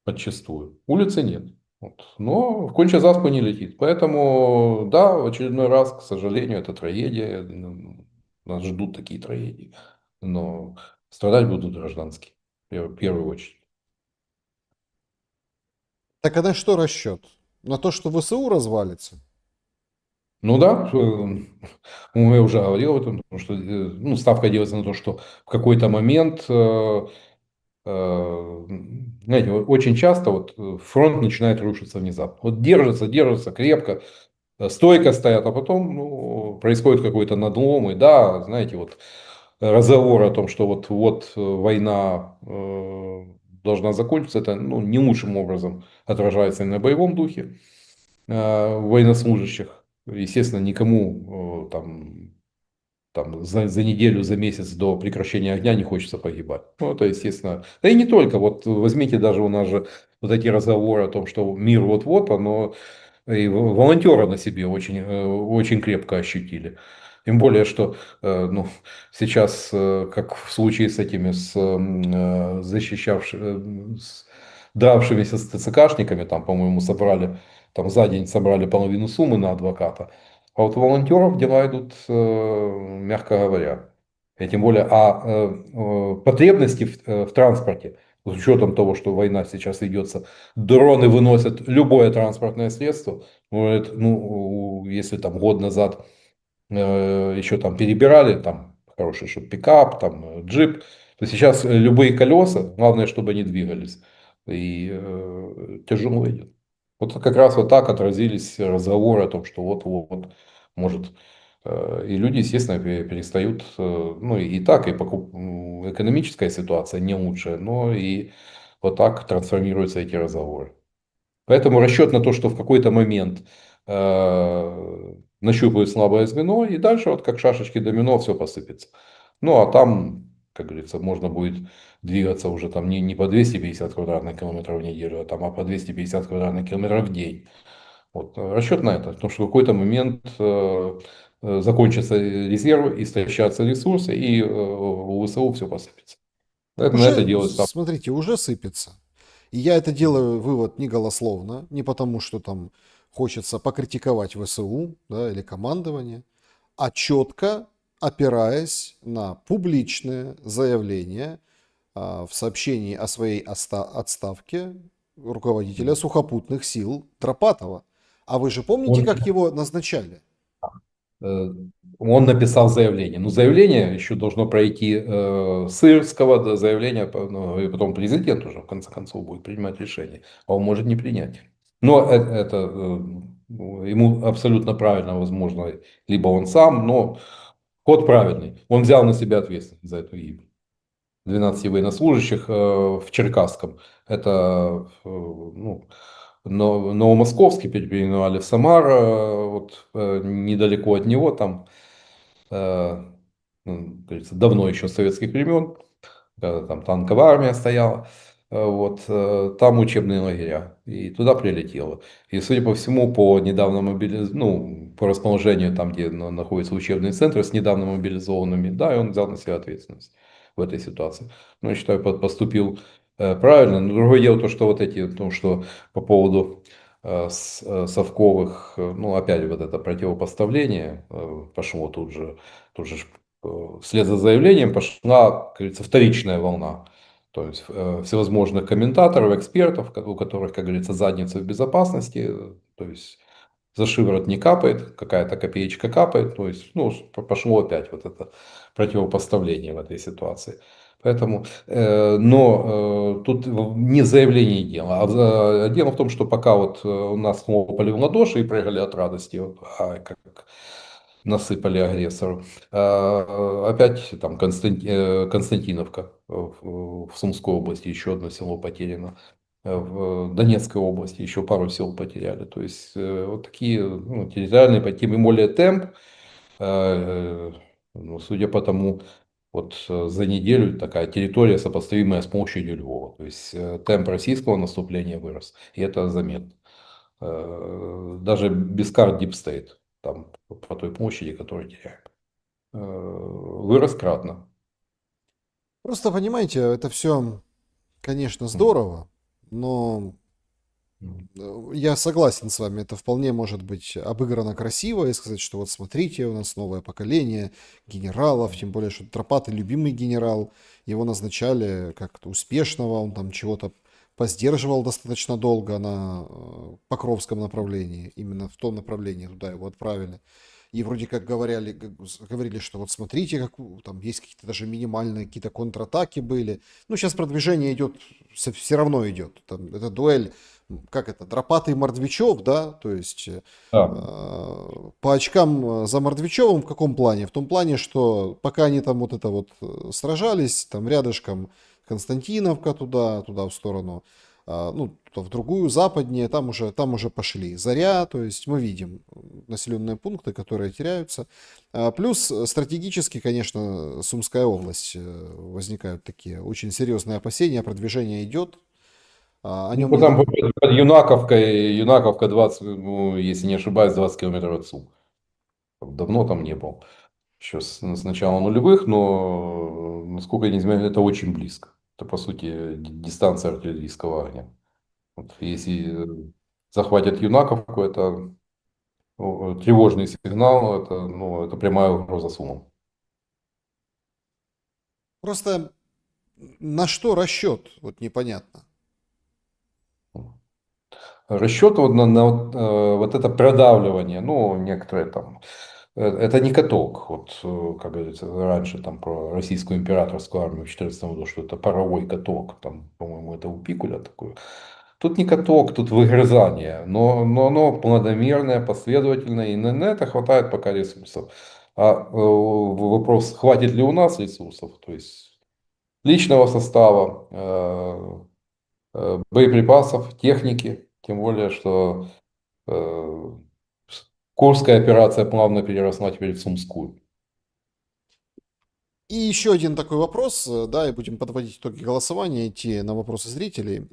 Speaker 2: подчистую. Улицы нет. Вот. Но в Конча-Заспу не летит. Поэтому, да, в очередной раз, к сожалению, это трагедия. Нас ждут такие трагедии. Но страдать будут гражданские, в первую очередь.
Speaker 1: Так а на что расчет? На то, что ВСУ развалится?
Speaker 2: Ну да, ну, я уже говорил об этом, потому что ну, ставка делается на то, что в какой-то момент, знаете, очень часто вот фронт начинает рушиться внезапно. Вот держится, держится крепко, стойко стоят, а потом ну, происходит какой-то надлом. И да, знаете, вот разговор о том, что вот война должна закончиться, это ну, не лучшим образом отражается и на боевом духе военнослужащих. Естественно, никому там за неделю, за месяц до прекращения огня не хочется погибать. Ну, это естественно. Да и не только. Вот возьмите даже у нас же вот эти разговоры о том, что мир вот-вот, оно и волонтеры на себе очень, очень крепко ощутили. Тем более, что ну, сейчас, как в случае с этими, с дравшимися с ТЦКшниками, там, по-моему, собрали, там за день собрали половину суммы на адвоката. А вот у волонтеров дела идут, мягко говоря. И тем более, потребности в транспорте, с учетом того, что война сейчас ведется, дроны выносят любое транспортное средство. Ну, ну, если там год назад еще там перебирали, там хороший что пикап, там джип, то сейчас любые колеса, главное, чтобы они двигались. И тяжело идет. Вот как раз вот так отразились разговоры о том, что вот может. И люди, естественно, перестают, ну и так, и экономическая ситуация не лучшая, но и вот так трансформируются эти разговоры. Поэтому расчет на то, что в какой-то момент нащупают слабое звено, и дальше вот как шашечки домино все посыпется. Ну а там, как говорится, можно будет двигаться уже там не по 250 квадратных километров в неделю, а там по 250 квадратных километров в день. Вот, расчет на это, потому что в какой-то момент закончатся резервы, истощатся ресурсы, и у ВСУ все посыпется. Поэтому на это
Speaker 1: Уже,
Speaker 2: делают ставку.
Speaker 1: смотрите, уже сыпется. И я это делаю вывод не голословно, не потому, что там хочется покритиковать ВСУ, да, или командование, а четко опираясь на публичное заявление в сообщении о своей отставке руководителя сухопутных сил Тропатова. А вы же помните,
Speaker 2: Он,
Speaker 1: как его назначали?
Speaker 2: э, он написал заявление. Но заявление еще должно пройти Сырского, да, заявление, ну, и потом президент уже в конце концов будет принимать решение. А он может не принять. Но это ну, ему абсолютно правильно, возможно, либо он сам, но ход правильный. Он взял на себя ответственность за эту гибель 12 военнослужащих в Черкасском. Это ну, Новомосковский переименовали в Самар, вот недалеко от него, там, ну, говорится, давно еще с советских времен, когда там танковая армия стояла, вот, там учебные лагеря, и туда прилетело. И, судя по всему, по недавно ну, по расположению там, где находятся учебные центры с недавно мобилизованными, да, и он взял на себя ответственность в этой ситуации. Ну, я считаю, поступил правильно. Но другое дело то, что вот эти, то, что по поводу совковых, ну, опять вот это противопоставление пошло тут же вслед за заявлением пошла, как говорится, вторичная волна. То есть всевозможных комментаторов, экспертов, у которых, как говорится, задница в безопасности, то есть за шиворот не капает, какая-то копеечка капает, то есть, ну, пошло опять вот это противопоставление в этой ситуации. Поэтому, но тут не заявление дело, а дело в том, что пока вот у нас хлопали в ладоши и прыгали от радости, вот, как насыпали агрессору, опять там Константиновка в Сумской области, еще одно село потеряно. В Донецкой области еще пару сел потеряли. То есть вот такие ну, территориальные потери, тем более темп, ну, судя по тому, вот за неделю такая территория, сопоставимая с площадью Львова. То есть темп российского наступления вырос. И это заметно. Даже без карт Deep State, там по той площади, которую теряем, вырос кратно.
Speaker 1: Просто понимаете, это все, конечно,
Speaker 2: Мгм.
Speaker 1: здорово, но
Speaker 2: Мгм.
Speaker 1: я согласен с вами, это вполне может быть обыграно красиво и сказать, что вот смотрите, у нас новое поколение генералов, тем более, что Тропаты любимый генерал, его назначали как-то успешного, он там чего-то поздерживал достаточно долго на Покровском направлении, именно в том направлении туда его отправили. И вроде как говорили, что вот смотрите, как там есть какие-то даже минимальные какие-то контратаки были. Ну, сейчас продвижение идет, все равно идет. Там, это дуэль как это, Дропатый Мордвичев, да, то есть
Speaker 2: Да.
Speaker 1: по очкам за Мордвичевым в каком плане? В том плане, что пока они там вот это вот сражались, там рядышком Константиновка туда в сторону, ну, в другую, западнее, там уже пошли Заря, то есть мы видим населенные пункты, которые теряются. Плюс стратегически, конечно, Сумская область возникают такие очень серьезные опасения, продвижение идет, о
Speaker 2: Ну,
Speaker 1: нем
Speaker 2: там
Speaker 1: недавно.
Speaker 2: под Юнаковкой, Юнаковка 20, ну, если не ошибаюсь, 20 километров от Сум. Давно там не был. Еще с начала нулевых, но, насколько я не знаю, это очень близко. Это, по сути, дистанция артиллерийского огня. Вот если захватят Юнаковку, это тревожный сигнал, это, ну, это прямая угроза Сумам.
Speaker 1: Просто на что расчет, вот непонятно.
Speaker 2: Расчет вот на вот, вот это продавливание, ну, некоторые там, это не каток, вот, как говорится, раньше там про российскую императорскую армию в 14 году, что это паровой каток, там, по-моему, это у Пикуля такое. Тут не каток, тут выгрызание, но оно планомерное, последовательное, и на это хватает пока ресурсов. А вопрос, хватит ли у нас ресурсов, то есть личного состава, боеприпасов, техники, тем более, что Э, Курская операция плавно переросла теперь в Сумскую.
Speaker 1: И еще один такой вопрос, да, и будем подводить итоги голосования, идти на вопросы зрителей.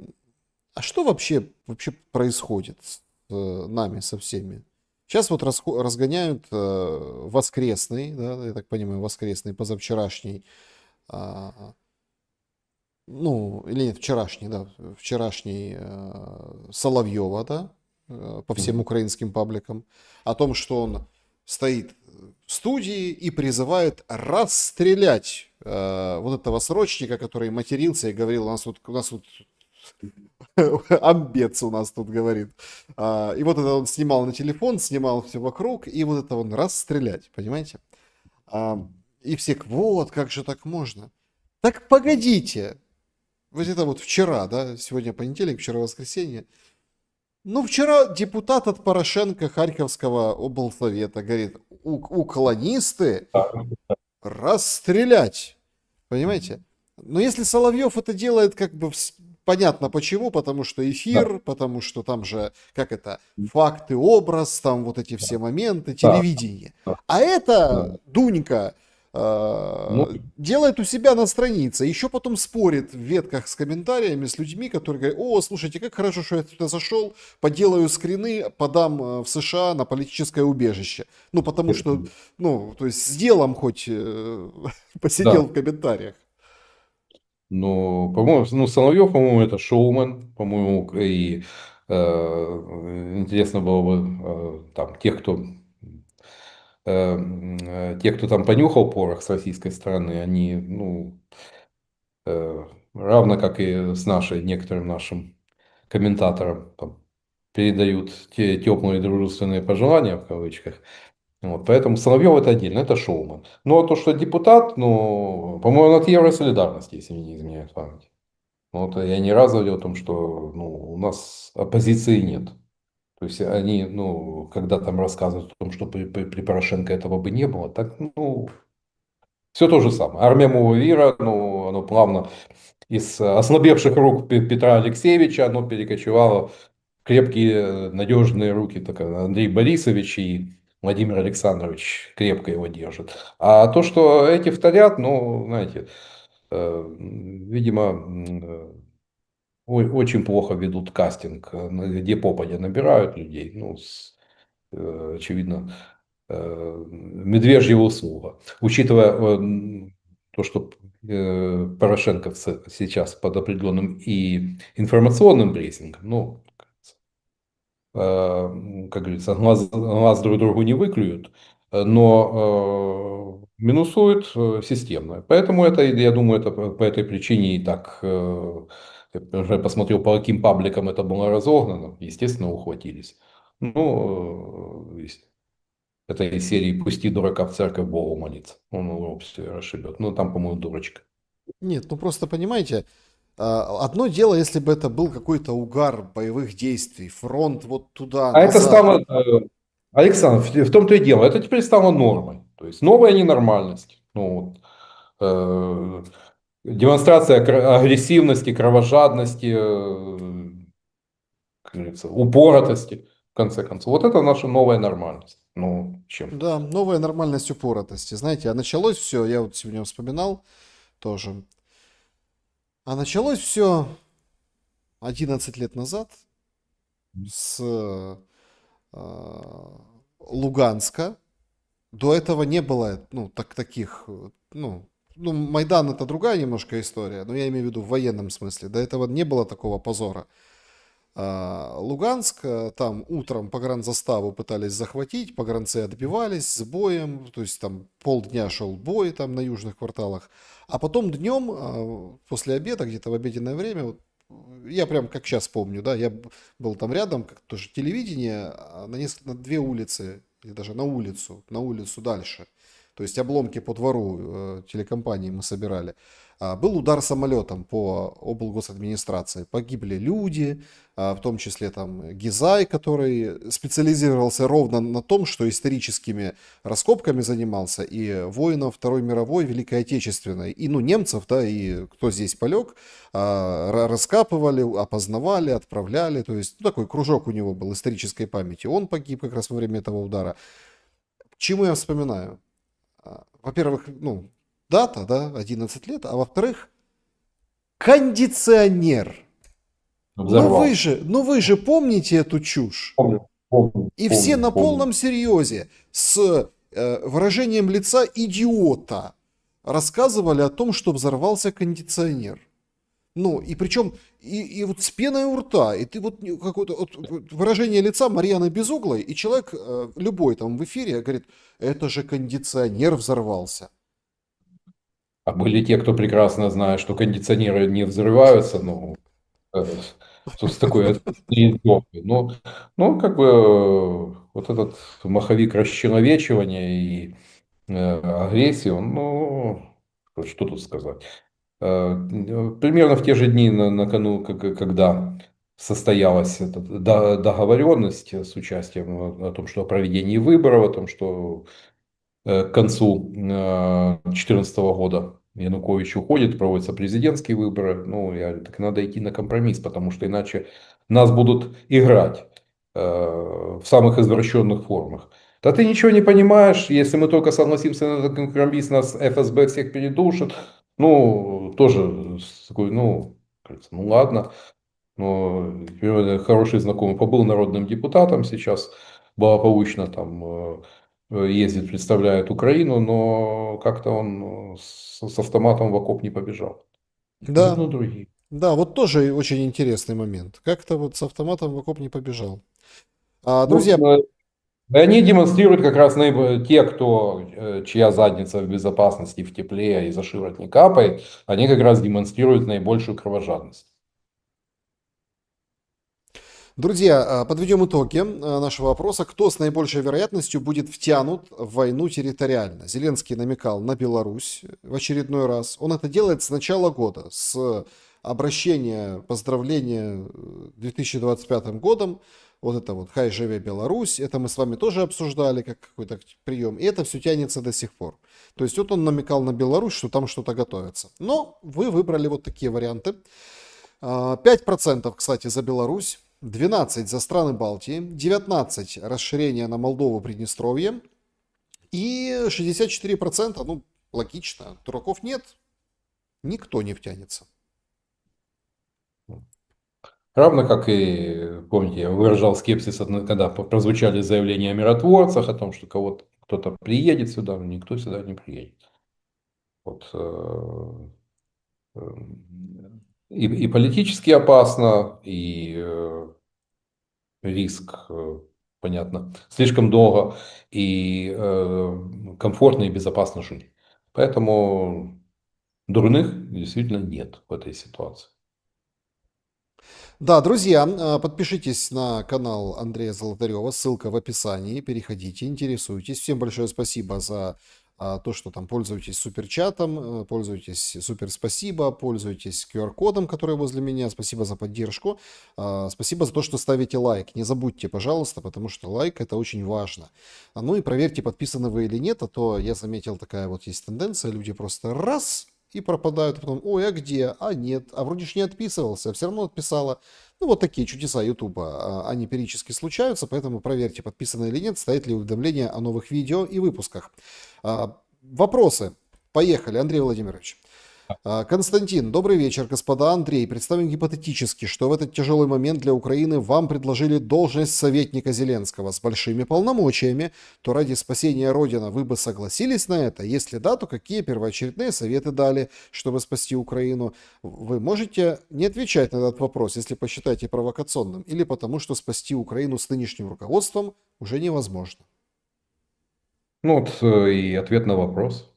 Speaker 1: А что вообще происходит с нами, со всеми? Сейчас вот разгоняют воскресный, да, я так понимаю, воскресный, позавчерашний, а, ну, или нет, вчерашний, да, вчерашний Соловьева, да, по всем
Speaker 2: Мгм.
Speaker 1: украинским пабликам, о том, что он стоит в студии и призывает расстрелять вот этого срочника, который матерился и говорил, у нас тут амбец у нас тут говорит. И вот это он снимал на телефон, снимал все вокруг, и вот это он расстрелять, понимаете? А, и все, вот, как же так можно? Так погодите, вот это вот вчера, да, сегодня понедельник, вчера воскресенье. Ну, вчера депутат от Порошенко Харьковского облсовета говорит, уклонисты
Speaker 2: Да.
Speaker 1: расстрелять. Понимаете? Но если Соловьев это делает, как бы понятно почему, потому что
Speaker 2: Да,
Speaker 1: эфир, потому что там же, как это, факты, образ, там вот эти все моменты,
Speaker 2: да,
Speaker 1: телевидение.
Speaker 2: да,
Speaker 1: А
Speaker 2: да.
Speaker 1: это Дунька
Speaker 2: Ну,
Speaker 1: делает у себя на странице, еще потом спорит в ветках с комментариями с людьми, которые говорят, о, слушайте, как хорошо, что я туда зашел, поделаю скрины, подам в США на политическое убежище. Ну, потому что, ну, то есть с делом хоть посидел
Speaker 2: да.
Speaker 1: в комментариях.
Speaker 2: Ну, по-моему, ну, Соловьев, по-моему, это шоумен, по-моему, и интересно было бы там те, кто там понюхал порох с российской стороны, они, ну, равно как и с нашей, некоторым нашим комментаторам, там, передают те теплые дружественные пожелания в кавычках. Вот, поэтому Соловьев это отдельно, это шоумен. Ну, а то, что депутат, ну, по-моему, он от Евросолидарности, если мне не изменяет память. Вот я не раз говорил о том, что ну, у нас оппозиции нет. То есть они, ну, когда там рассказывают о том, что при Порошенко этого бы не было, так, ну, все то же самое. Армия Муавира, ну, оно плавно из ослабевших рук Петра Алексеевича, оно перекочевало в крепкие, надежные руки, так, Андрей Борисович и Владимир Александрович крепко его держат. А то, что эти вторят, ну, знаете, видимо, очень плохо ведут кастинг, где попадя набирают людей. Ну, очевидно, медвежьего услуга. Учитывая то, что Порошенко сейчас под определенным и информационным прессингом, ну, как говорится, глаз друг другу не выклюют, но минусуют системно. Поэтому это, я думаю, это по этой причине и так, я уже посмотрел, по каким пабликам это было разогнано, естественно, ухватились. Ну, это из серии «Пусти дурака в церковь, Богу молиться». Он его все расшибет. Ну, там, по-моему, дурочка.
Speaker 1: Нет, ну просто понимаете, одно дело, если бы это был какой-то угар боевых действий, фронт вот туда,
Speaker 2: А это
Speaker 1: назад.
Speaker 2: стало, Александр, в том-то и дело, это теперь стало нормой. То есть новая ненормальность. Ну, вот, демонстрация агрессивности, кровожадности, как говорится, упоротости, в конце концов. Вот это наша новая нормальность. Ну, чем?
Speaker 1: Да, новая нормальность упоротости. Знаете, а началось все, я вот сегодня вспоминал тоже, а началось все 11 лет назад с Луганска. До этого не было, ну, таких, ну, Майдан это другая немножко история, но я имею в виду в военном смысле. До этого не было такого позора. Луганск, там утром погранзаставу пытались захватить, погранцы отбивались с боем, то есть там полдня шел бой там на южных кварталах, а потом днем, после обеда, где-то в обеденное время, вот, я прям как сейчас помню, да, я был там рядом, как тоже телевидение, на две улицы, или даже на улицу дальше, то есть обломки по двору телекомпании мы собирали. Был удар самолетом по облгосадминистрации. Погибли люди, в том числе там Гизай, который специализировался ровно на том, что историческими раскопками занимался, и воинов Второй мировой, Великой Отечественной, и ну немцев, да, и кто здесь полег, раскапывали, опознавали, отправляли, то есть ну, такой кружок у него был исторической памяти. Он погиб как раз во время этого удара. Чему я вспоминаю? Во-первых, ну, дата, да, 11 лет, а во-вторых, кондиционер.
Speaker 2: Взорвался.
Speaker 1: Ну вы же помните эту чушь?
Speaker 2: Помню, помню,
Speaker 1: И все
Speaker 2: помню,
Speaker 1: на
Speaker 2: помню.
Speaker 1: полном серьезе с выражением лица идиота рассказывали о том, что взорвался кондиционер. Ну, и причем, и вот с пеной у рта, и ты вот какое-то вот выражение лица Марьяны Безуглой, и человек, любой там в эфире, говорит, это же кондиционер взорвался.
Speaker 2: А были те, кто прекрасно знает, что кондиционеры не взрываются, ну, э, с такой издевкой. Как бы вот этот маховик расчеловечивания и агрессии, он, ну, что тут сказать. Примерно в те же дни когда состоялась эта договоренность с участием о том, что о проведении выборов, о том, что к концу 2014 года Янукович уходит, проводятся президентские выборы. Ну, так надо идти на компромисс, потому что иначе нас будут играть в самых извращенных формах. Да ты ничего не понимаешь, если мы только согласимся на этот компромисс, нас ФСБ всех передушит. Ну, тоже такой, ну, кажется, ну ладно. Но хороший знакомый побыл народным депутатом, сейчас благополучно там ездит, представляет Украину, но как-то он с автоматом в окоп не побежал.
Speaker 1: Да,
Speaker 2: Нужны другие.
Speaker 1: да, вот тоже очень интересный момент. Как-то вот с автоматом в окоп не побежал.
Speaker 2: Ну,
Speaker 1: Друзья,
Speaker 2: они демонстрируют как раз те, чья задница в безопасности, в тепле и за шиворот не капает, они как раз демонстрируют наибольшую кровожадность.
Speaker 1: Друзья, подведем итоги нашего вопроса. Кто с наибольшей вероятностью будет втянут в войну территориально? Зеленский намекал на Беларусь в очередной раз. Он это делает с начала года, с обращения, поздравления 2025 годом. Вот это вот «Хай живе Беларусь», это мы с вами тоже обсуждали как какой-то прием, и это все тянется до сих пор. То есть вот он намекал на Беларусь, что там что-то готовится. Но вы выбрали вот такие варианты. 5%, кстати, за Беларусь, 12% за страны Балтии, 19% расширение на Молдову, Приднестровье и 64%, ну, логично, дураков нет, никто не втянется.
Speaker 2: Равно как и, помните, я выражал скепсис, когда прозвучали заявления о миротворцах, о том, что кто-то приедет сюда, но никто сюда не приедет. Вот, и политически опасно, и риск, понятно, слишком долго, и комфортно и безопасно жить. Поэтому дурных действительно нет в этой ситуации.
Speaker 1: Да, друзья, подпишитесь на канал Андрея Золотарева, ссылка в описании, переходите, интересуйтесь. Всем большое спасибо за то, что там пользуетесь суперчатом, пользуетесь супер спасибо, пользуетесь QR-кодом, который возле меня. Спасибо за поддержку. Спасибо за то, что ставите лайк. Не забудьте, пожалуйста, потому что лайк это очень важно. Ну и проверьте, подписаны вы или нет, а то я заметил, такая вот есть тенденция, люди просто раз и пропадают, а потом, ой, а где? А нет, а вроде ж не отписывался, а все равно отписала. Ну, вот такие чудеса Ютуба, они периодически случаются, поэтому проверьте, подписаны или нет, стоит ли уведомление о новых видео и выпусках. Вопросы. Поехали, Андрей Владимирович. Константин, добрый вечер, господа. Андрей, представим гипотетически, что в этот тяжелый момент для Украины вам предложили должность советника Зеленского с большими полномочиями, то ради спасения Родины вы бы согласились на это? Если да, то какие первоочередные советы дали, чтобы спасти Украину? Вы можете не отвечать на этот вопрос, если посчитаете провокационным, или потому что спасти Украину с нынешним руководством уже невозможно.
Speaker 2: Ну вот и ответ на вопрос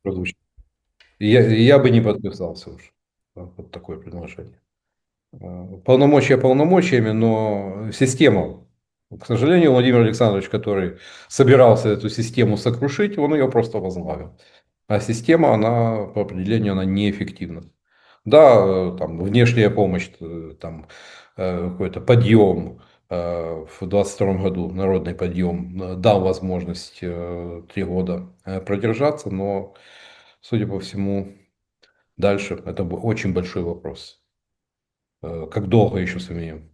Speaker 2: прозвучал. Я бы не подписался уж под такое предложение. Полномочия полномочиями, но система. К сожалению, Владимир Александрович, который собирался эту систему сокрушить, он ее просто возглавил. А система, она по определению, она неэффективна. Да, там внешняя помощь, там какой-то подъем в 22 году, народный подъем, дал возможность 3 года продержаться, но, судя по всему, дальше это очень большой вопрос. Как долго еще сумеем?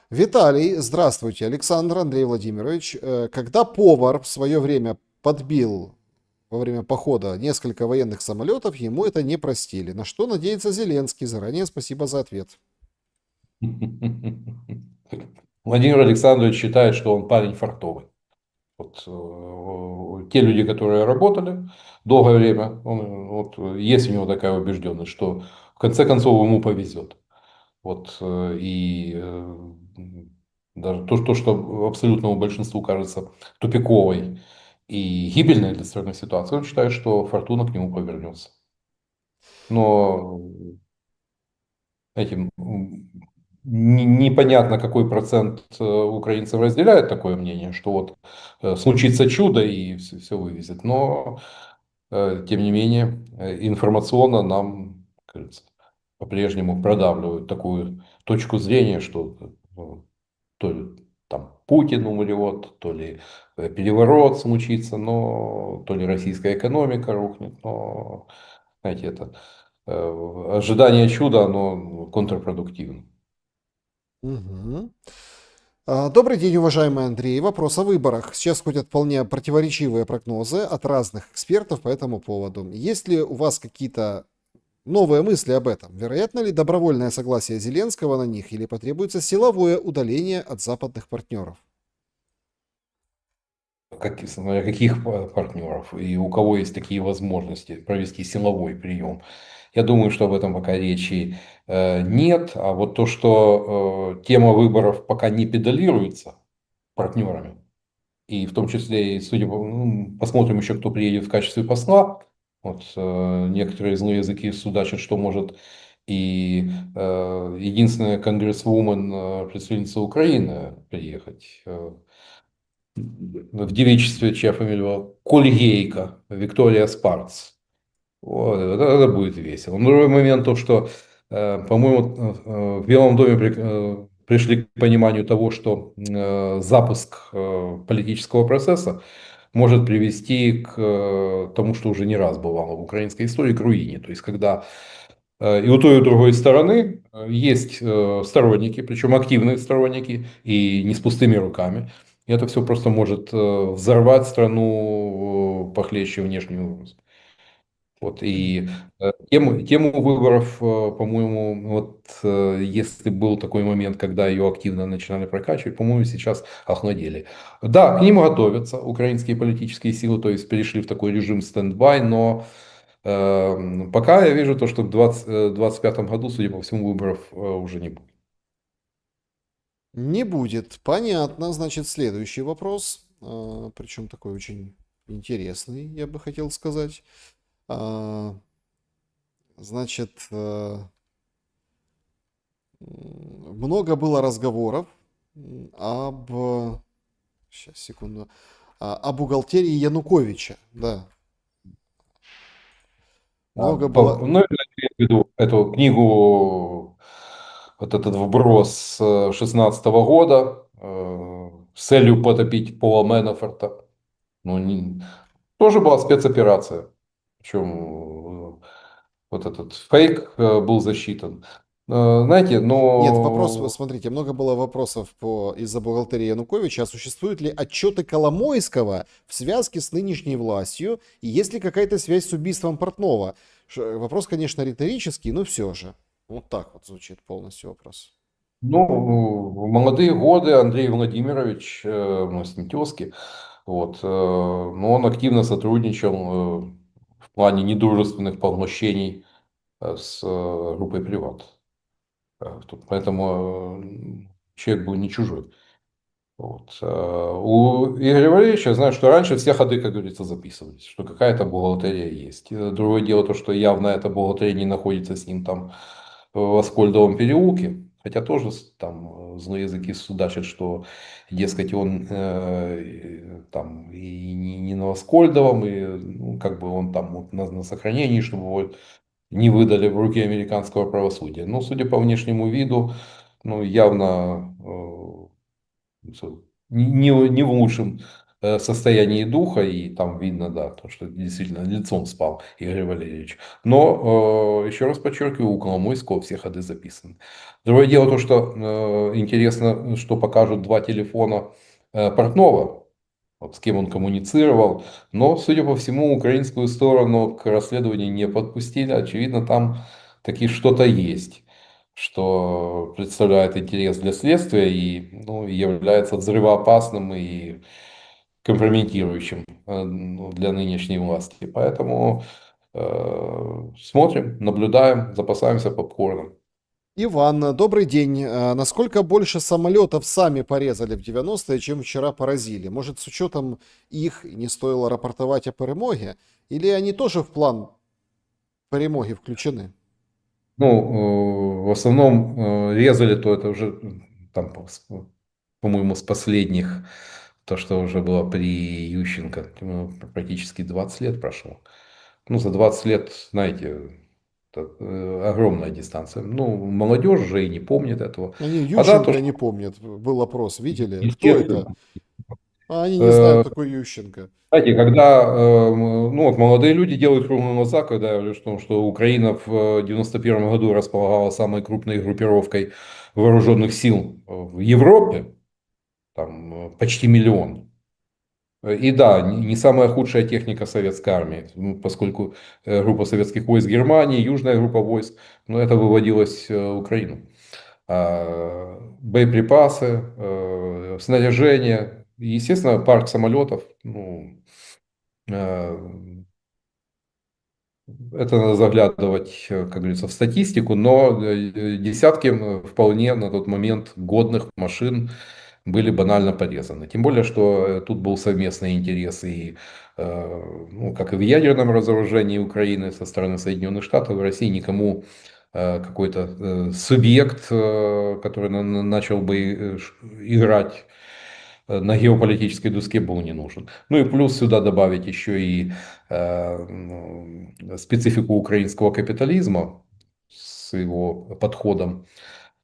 Speaker 1: Виталий, здравствуйте. Александр Андрей Владимирович. Когда повар в свое время подбил во время похода несколько военных самолетов, ему это не простили. На что надеется Зеленский? Заранее спасибо за ответ.
Speaker 2: Владимир Александрович считает, что он парень фартовый. Вот, те люди, которые работали долгое время, вот, есть у него такая убежденность, что в конце концов ему повезет. Вот, даже то, что абсолютному большинству кажется тупиковой и гибельной для страны ситуации, он считает, что фортуна к нему повернется. Но этим непонятно, какой процент украинцев разделяет такое мнение, что вот случится чудо и все вывезет. Но, тем не менее, информационно нам, как говорится, по-прежнему продавливают такую точку зрения, что то ли там Путин умрет, то ли переворот случится, но то ли российская экономика рухнет, но, знаете, это ожидание чуда, оно контрпродуктивно.
Speaker 1: Мгм. Добрый день, уважаемый Андрей. Вопрос о выборах. Сейчас ходят вполне противоречивые прогнозы от разных экспертов по этому поводу. Есть ли у вас какие-то новые мысли об этом? Вероятно ли добровольное согласие Зеленского на них или потребуется силовое удаление от западных партнеров?
Speaker 2: Смотря каких партнеров и у кого есть такие возможности провести силовой прием. Я думаю, что об этом пока речи нет. А вот то, что тема выборов пока не педалируется партнерами, и в том числе, и, судя по, ну, посмотрим еще, кто приедет в качестве посла. Вот, некоторые злые языки судачат, что может и единственная конгрессвумен, представительница Украины, приехать. В девичестве, чья фамилия Кольгейко, Виктория Спарц. Вот, это будет весело. Но другой момент то, что, по-моему, в Белом доме пришли к пониманию того, что запуск политического процесса может привести к тому, что уже не раз бывало в украинской истории, к руине. То есть, когда и у той, и у другой стороны есть сторонники, причем активные сторонники, и не с пустыми руками. И это все просто может взорвать страну похлеще внешней угрозы. Вот, и тему выборов, по-моему, вот если был такой момент, когда ее активно начинали прокачивать, по-моему, сейчас охладели. Да, к ним готовятся украинские политические силы, то есть перешли в такой режим стендбай, но пока я вижу то, что в 2025 году, судя по всему, выборов уже не будет.
Speaker 1: Не будет. Понятно. Значит, следующий вопрос. Причем такой очень интересный, я бы хотел сказать. А, Значит, много было разговоров об... Сейчас, секунду. О бухгалтерии Януковича. Да. Много было...
Speaker 2: Ну, я имею в виду эту книгу, вот этот вброс 16 года с целью потопить Пола Мэнафорта. Ну, тоже была спецоперация. Причем вот этот фейк был засчитан. Знаете,
Speaker 1: Нет, вопрос,
Speaker 2: но
Speaker 1: смотрите, много было вопросов из-за бухгалтерии Януковича. А существуют ли отчеты Коломойского в связке с нынешней властью? И есть ли какая-то связь с убийством Портнова? Вопрос, конечно, риторический, но все же. Вот так вот звучит полностью вопрос.
Speaker 2: ну, в молодые годы Андрей Владимирович, мой сын тезки, вот, но он активно сотрудничал в плане недружественных поглощений с группой «Приват». Поэтому человек был не чужой. Вот. У Игоря Валерьевича, я знаю, что раньше все ходы, как говорится, записывались, что какая-то бухгалтерия есть. Другое дело то, что явно эта бухгалтерия не находится с ним там в Аскольдовом переулке, хотя тоже там злые языки судачат, что, дескать, он там и не на Аскольдовом, и ну, как бы он там вот на сохранении, чтобы его не выдали в руки американского правосудия. Но, судя по внешнему виду, ну, явно не в лучшем состоянии духа, и там видно, да, то, что действительно лицом спал Игорь Валерьевич. Но, еще раз подчеркиваю, у Коломойского все ходы записаны. Другое дело то, что интересно, что покажут два телефона Портнова, вот с кем он коммуницировал, но, судя по всему, украинскую сторону к расследованию не подпустили, очевидно, там таки что-то есть, что представляет интерес для следствия и ну, является взрывоопасным и компрометирующим для нынешней власти. Поэтому смотрим, наблюдаем, запасаемся попкорном.
Speaker 1: Иван, добрый день. Насколько больше самолетов сами порезали в 90-е, чем вчера поразили? Может, с учетом их не стоило рапортовать о перемоге? Или они тоже в план перемоги включены?
Speaker 2: Ну, в основном резали, то это уже там, по-моему, с последних, то, что уже было при Ющенко, практически 20 лет прошло. Ну, за 20 лет, знаете, это, огромная дистанция. Ну, молодежь уже и не помнит этого.
Speaker 1: Они
Speaker 2: А да, то,
Speaker 1: Ющенко
Speaker 2: что
Speaker 1: не помнят. Был опрос, видели? Кто это?
Speaker 2: естественно.
Speaker 1: А они не знают,
Speaker 2: Э,
Speaker 1: кто такой Ющенко.
Speaker 2: Знаете, когда ну, вот молодые люди делают круглые глаза, когда я говорю, что Украина в 91 году располагала самой крупной группировкой вооруженных сил в Европе, там почти миллион. И да, не самая худшая техника советской армии, поскольку группа советских войск Германии, южная группа войск, но это выводилось в Украину. Боеприпасы, снаряжение, и, естественно, парк самолетов, ну, э, это надо заглядывать, как говорится, в статистику, но десятки вполне на тот момент годных машин были банально порезаны. Тем более, что тут был совместный интерес и, ну, как и в ядерном разоружении Украины со стороны Соединенных Штатов, в России никому какой-то субъект, который начал бы играть на геополитической доске, был не нужен. Ну и плюс сюда добавить еще и специфику украинского капитализма с его подходом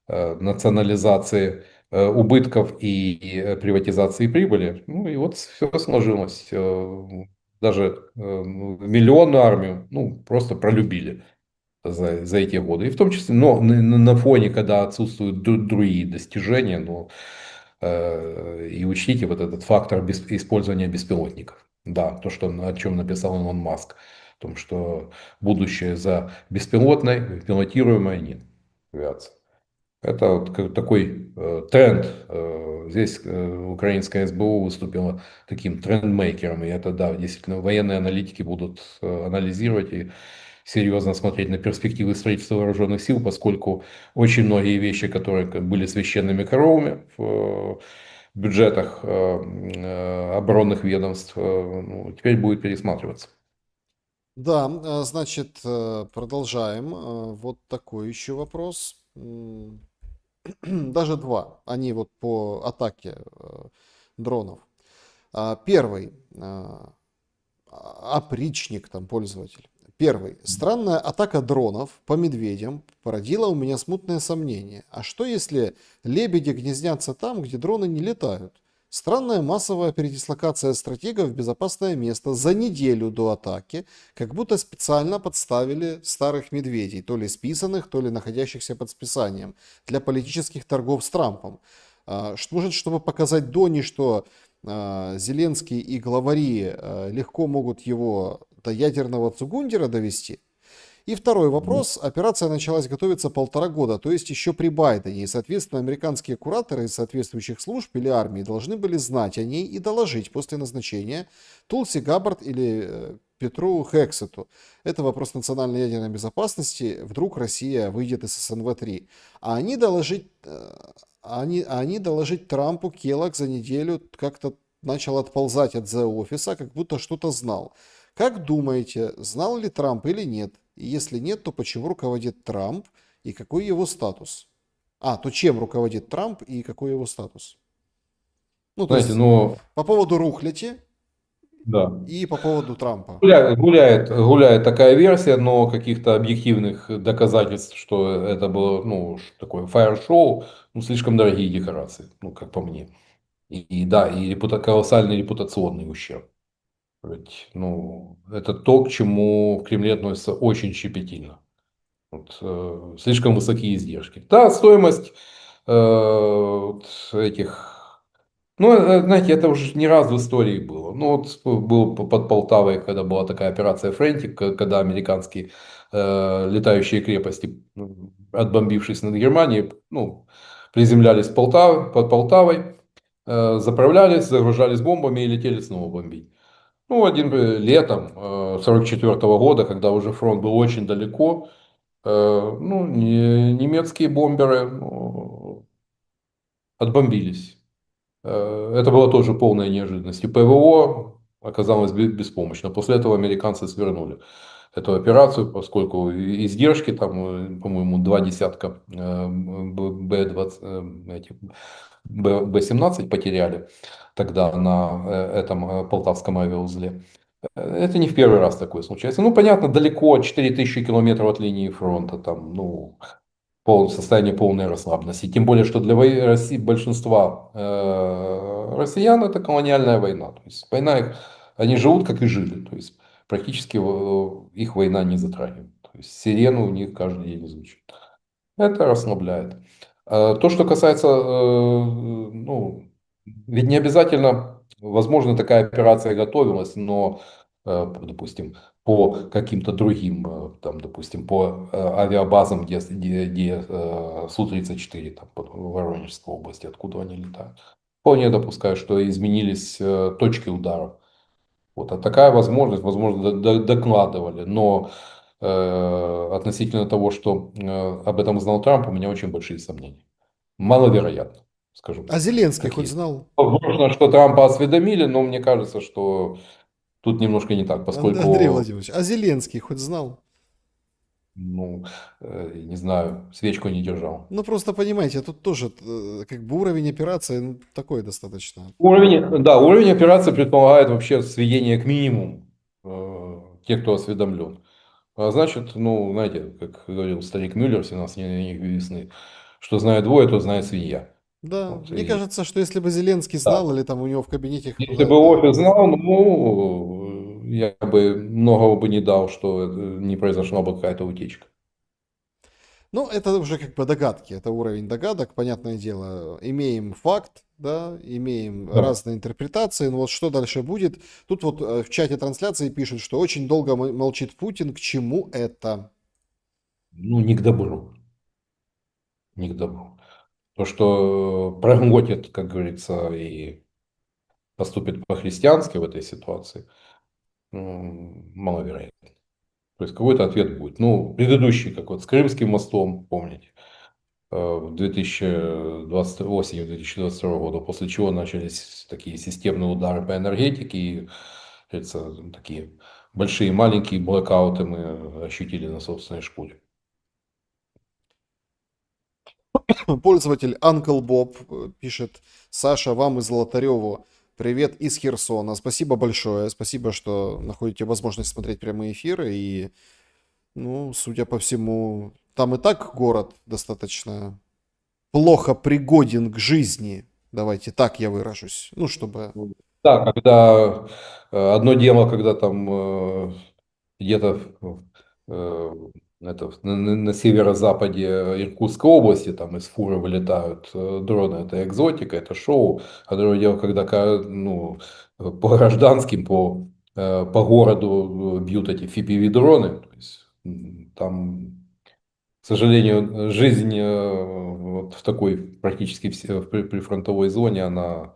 Speaker 2: национализации убытков и приватизации прибыли. Ну и вот все сложилось. Даже миллионную армию, ну, просто пролюбили за эти годы. И в том числе, но на фоне, когда отсутствуют другие достижения, ну, и учтите вот этот фактор использования беспилотников. Да, то, что, о чем написал Илон Маск, о том, что будущее за беспилотной, пилотируемой нет авиации. Это вот такой тренд. Здесь украинская СБУ выступила таким трендмейкером. И это, да, действительно, военные аналитики будут анализировать и серьезно смотреть на перспективы строительства вооруженных сил, поскольку очень многие вещи, которые были священными коровами в бюджетах оборонных ведомств, ну, теперь будет пересматриваться.
Speaker 1: Да, значит, продолжаем. Вот такой еще вопрос. Даже два. Они вот по атаке дронов. Первый. Опричник там пользователь. Первый. Странная атака дронов по медведям породила у меня смутное сомнение. А что если лебеди гнездятся там, где дроны не летают? Странная массовая передислокация стратегов в безопасное место за неделю до атаки, как будто специально подставили старых медведей, то ли списанных, то ли находящихся под списанием, для политических торгов с Трампом. Может, чтобы показать Дони, что Зеленский и главари легко могут его до ядерного цугундера довести? И второй вопрос. Операция началась готовиться 1,5 года, то есть еще при Байдене. И, соответственно, американские кураторы из соответствующих служб или армии должны были знать о ней и доложить после назначения Тулси Габбард или Петру Хексету. Это вопрос национальной ядерной безопасности. Вдруг Россия выйдет из СНВ-3. А они доложить Трампу Келлог за неделю как-то начал отползать от The Office, как будто что-то знал. Как думаете, знал ли Трамп или нет? И если нет, то почему руководит Трамп и какой его статус? То чем руководит Трамп и какой его статус? Ну, то
Speaker 2: Знаете,
Speaker 1: есть
Speaker 2: но
Speaker 1: по поводу рухляти
Speaker 2: да.
Speaker 1: и по поводу Трампа.
Speaker 2: Гуляет такая версия, но каких-то объективных доказательств, что это было, ну, такое фаер-шоу, ну, слишком дорогие декорации, ну, как по мне. И да, и колоссальный репутационный ущерб. Ведь, ну, это то, к чему в Кремле относятся очень щепетильно. Вот, слишком высокие издержки. Да, стоимость вот этих, ну, знаете, это уже не раз в истории было. Ну, вот был под Полтавой, когда была такая операция Френтик, когда американские летающие крепости, отбомбившись над Германией, ну, приземлялись под Полтавой. заправлялись, загружались бомбами и летели снова бомбить. Ну, летом 44 года, когда уже фронт был очень далеко, ну, немецкие бомберы отбомбились. Это была тоже полная неожиданность. И ПВО оказалось беспомощно. После этого американцы свернули эту операцию, поскольку издержки, там, по-моему, два десятка Б-20, этих Б-17 потеряли тогда на этом Полтавском авиаузле. Это не в первый раз такое случается. Ну, понятно, далеко, 4000 километров от линии фронта, там, ну, состояние полной расслабленности. Тем более, что для России, большинства россиян это колониальная война. То есть война их, они живут как и жили. То есть практически их война не затрагивает. То есть сирену у них каждый день звучит. Это расслабляет. То, что касается, ну, ведь не обязательно, возможно, такая операция готовилась, но, допустим, по каким-то другим, там, допустим, по авиабазам, где Су-34, там, в Воронежской области, откуда они летают. Вполне допускаю, что изменились точки удара. Вот, а такая возможность, возможно, докладывали, но относительно того, что об этом знал Трамп, у меня очень большие сомнения. Маловероятно, скажем
Speaker 1: А
Speaker 2: так,
Speaker 1: Зеленский
Speaker 2: как
Speaker 1: хоть
Speaker 2: есть.
Speaker 1: знал?
Speaker 2: Возможно, что Трампа осведомили, но мне кажется, что тут немножко не так,
Speaker 1: Андрей
Speaker 2: поскольку,
Speaker 1: Владимирович, а Зеленский хоть знал?
Speaker 2: ну, не знаю, свечку не держал.
Speaker 1: Ну, просто понимаете, тут тоже как бы уровень операции ну, такой достаточно.
Speaker 2: Уровень операции предполагает вообще сведение к минимуму тех, кто осведомлен. А значит, ну, знаете, как говорил старик Мюллер, 17 дней весны, что знает двое, то знает свинья.
Speaker 1: Да,
Speaker 2: Вот,
Speaker 1: мне
Speaker 2: и,
Speaker 1: кажется, что если бы Зеленский
Speaker 2: да.
Speaker 1: знал, или там у него в кабинете
Speaker 2: Если бы
Speaker 1: да.
Speaker 2: офис знал, ну, я бы многого бы не дал, что не произошла бы какая-то утечка.
Speaker 1: Ну, это уже как бы догадки, это уровень догадок, понятное дело. Имеем факт, да, имеем
Speaker 2: Да.
Speaker 1: разные интерпретации, но вот что дальше будет? Тут вот в чате трансляции пишут, что очень долго молчит Путин, к чему это?
Speaker 2: Ну, не к добру. Не к добру. То, что проглотит, как говорится, и поступит по-христиански в этой ситуации, маловероятно. То есть какой-то ответ будет. Ну, предыдущий, как вот с Крымским мостом, помните, в 2020, осенью 2022 года, после чего начались такие системные удары по энергетике и, как говорится, такие большие и маленькие блэкауты мы ощутили на собственной шкуре.
Speaker 1: Пользователь Uncle Bob пишет: Саша, вам из Золотареву привет из Херсона. Спасибо большое, спасибо, что находите возможность смотреть прямые эфиры. И, ну, судя по всему, там и так город достаточно плохо пригоден к жизни. Давайте так я выражусь. Ну, чтобы...
Speaker 2: Да, когда одно дело, когда там где-то э, на северо-западе Иркутской области там из фуры вылетают дроны, это экзотика, это шоу. А другое дело, когда ну, по гражданским, по городу бьют эти FPV-дроны. То есть, там, к сожалению, жизнь вот в такой практически в прифронтовой зоне, она